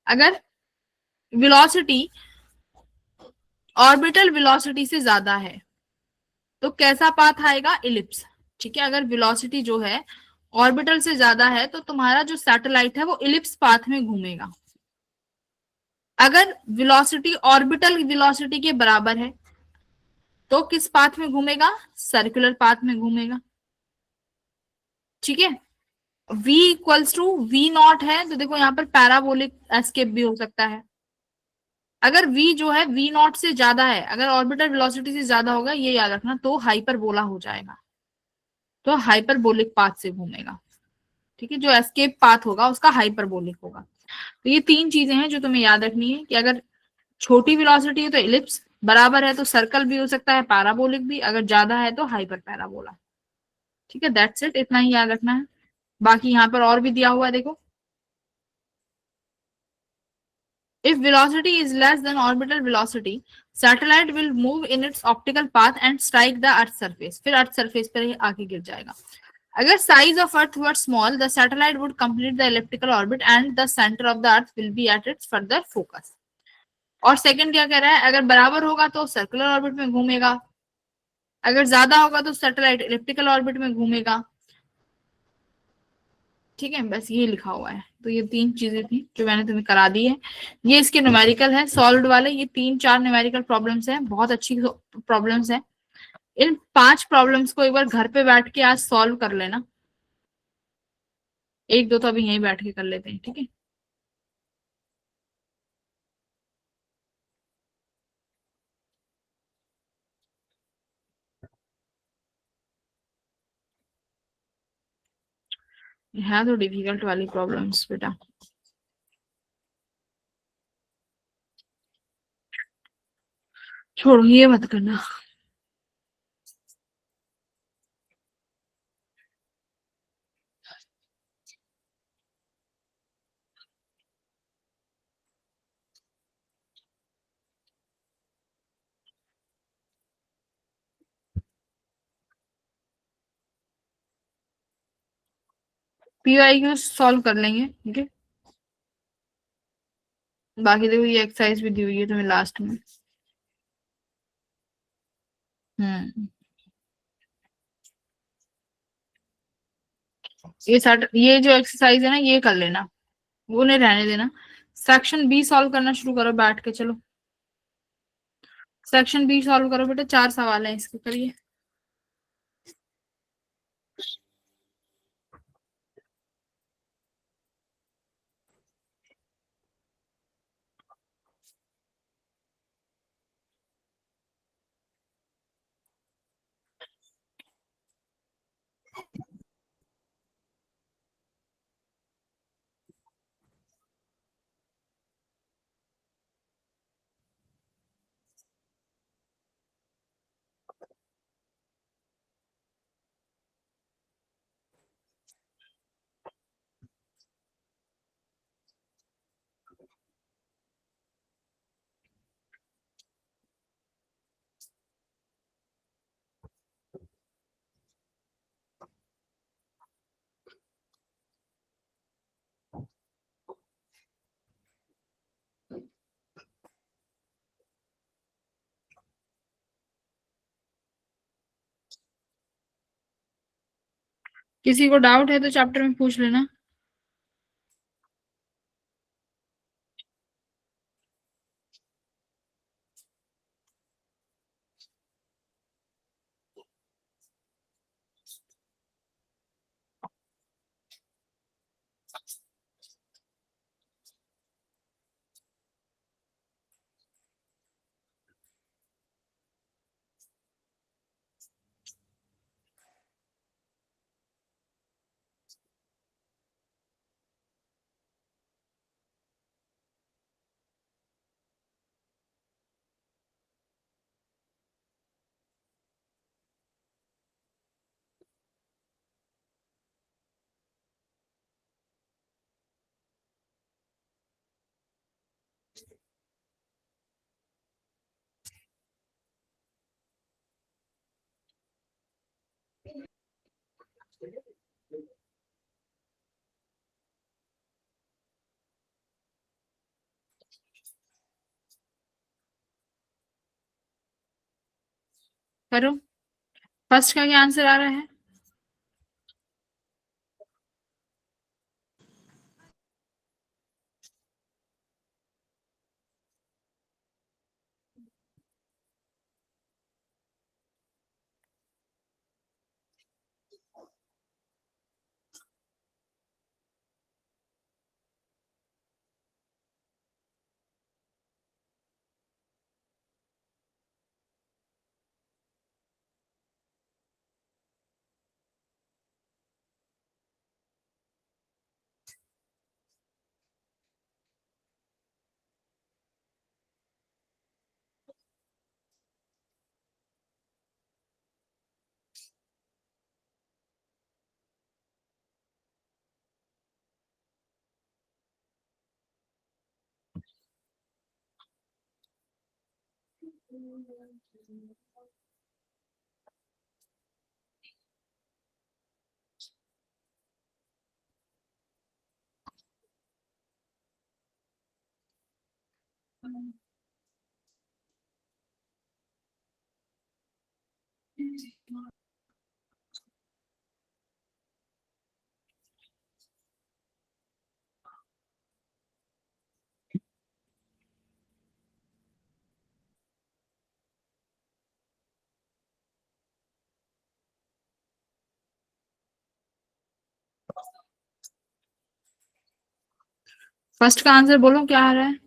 अगर वेलोसिटी ऑर्बिटल वेलोसिटी से ज्यादा है तो कैसा पाथ आएगा, इलिप्स। ठीक है, अगर वेलोसिटी जो है ऑर्बिटल से ज्यादा है तो तुम्हारा जो सैटेलाइट है वो इलिप्स पाथ में घूमेगा। अगर वेलोसिटी ऑर्बिटल वेलोसिटी के बराबर है तो किस पाथ में घूमेगा, सर्कुलर पाथ में घूमेगा। ठीक है, v equals to V naught है, तो देखो यहाँ पर पैराबोलिक एस्केप भी हो सकता है। अगर v जो है v नॉट से ज्यादा है, अगर ऑर्बिटल वेलोसिटी से ज्यादा होगा, ये याद रखना, तो हाइपरबोला हो जाएगा, तो हाइपरबोलिक पाथ से घूमेगा। ठीक है, जो एस्केप पाथ होगा उसका हाइपरबोलिक होगा। तो ये तीन चीजें हैं जो तुम्हें याद रखनी है, कि अगर छोटी वेलोसिटी है तो इलिप्स, बराबर है तो सर्कल भी हो सकता है, पैराबोलिक भी, अगर ज्यादा है तो हाइपर पैराबोला। ठीक है, दैट्स इट, इतना ही याद रखना है। बाकी यहाँ पर और भी दिया हुआ है, देखो, if velocity is less than orbital velocity, satellite will move in its optical path and strike the earth surface, फिर अर्थ सरफेस पर ही आके गिर जाएगा। अगर size of earth were small, the satellite would complete the elliptical orbit and the center of the earth will be at its further focus। और second क्या कह रहा है, अगर बराबर होगा तो सर्कुलर ऑर्बिट में घूमेगा, अगर ज्यादा होगा तो सैटेलाइट इलिप्टिकल ऑर्बिट में घूमेगा। ठीक है, बस ये लिखा हुआ है। तो ये तीन चीजें थी जो मैंने तुम्हें करा दी है। ये इसके न्यूमेरिकल है, सॉल्व्ड वाले, ये 3-4 न्यूमेरिकल प्रॉब्लम्स हैं, बहुत अच्छी प्रॉब्लम्स हैं। इन 5 प्रॉब्लम्स को एक बार घर पे बैठ के आज सॉल्व कर लेना। एक दो तो अभी यहीं बैठ के कर लेते हैं, ठीक है। है तो डिफिकल्ट वाली प्रॉब्लम्स बेटा। छोड़ो, ये मत करना। पीवाईक्यू सॉल्व कर लेंगे, ठीक है। बाकी देखो ये एक्सरसाइज भी दी हुई है तुम्हें लास्ट में। ये जो एक्सरसाइज है ना, ये कर लेना, वो नहीं रहने देना। सेक्शन बी सॉल्व करना शुरू करो बैठ के, चलो। सेक्शन बी सॉल्व करो बेटा, 4 सवाल है इसके, करिए। किसी को डाउट है तो चैप्टर में पूछ लेना। करो। फर्स्ट का क्या आंसर आ रहा है? फर्स्ट का आंसर बोलो क्या आ रहा है?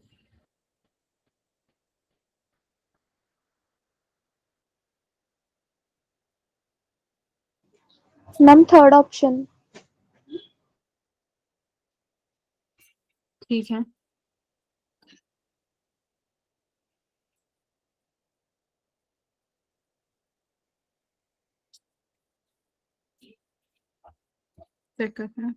Ma'am third option. ठीक है, चेक करते हैं।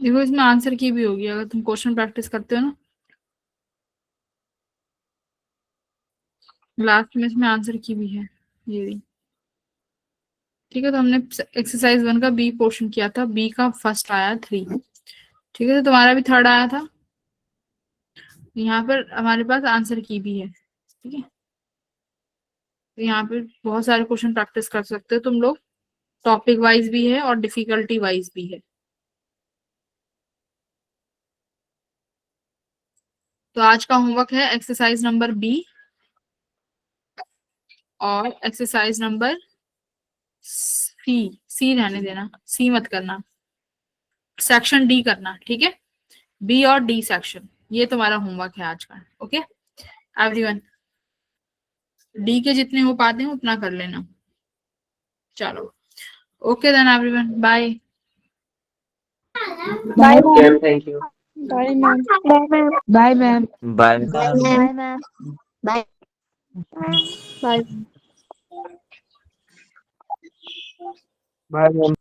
देखो इसमें आंसर की भी होगी अगर तुम क्वेश्चन प्रैक्टिस करते हो ना, लास्ट में इसमें आंसर की भी है ये भी। ठीक है, तो हमने एक्सरसाइज 1 का बी पोर्शन किया था, बी का फर्स्ट आया 3। ठीक है, तो तुम्हारा भी थर्ड आया था। यहाँ पर हमारे पास आंसर की भी है। ठीक है, तो यहाँ पे बहुत सारे क्वेश्चन प्रैक्टिस कर सकते हो तुम लोग, टॉपिक वाइज भी है और डिफिकल्टी वाइज भी है। तो आज का होमवर्क है एक्सरसाइज नंबर बी और एक्सरसाइज नंबर सी रहने देना, सी मत करना, सेक्शन डी करना। ठीक है, बी और डी सेक्शन, ये तुम्हारा होमवर्क है आज का। ओके एवरीवन, डी के जितने हो पाते हैं उतना कर लेना। चलो okay then everyone, bye. Bye ma'am thank you. Bye ma'am. Bye ma'am. Bye ma'am. Bye bye ma'am. Bye bye. Bye ma'am.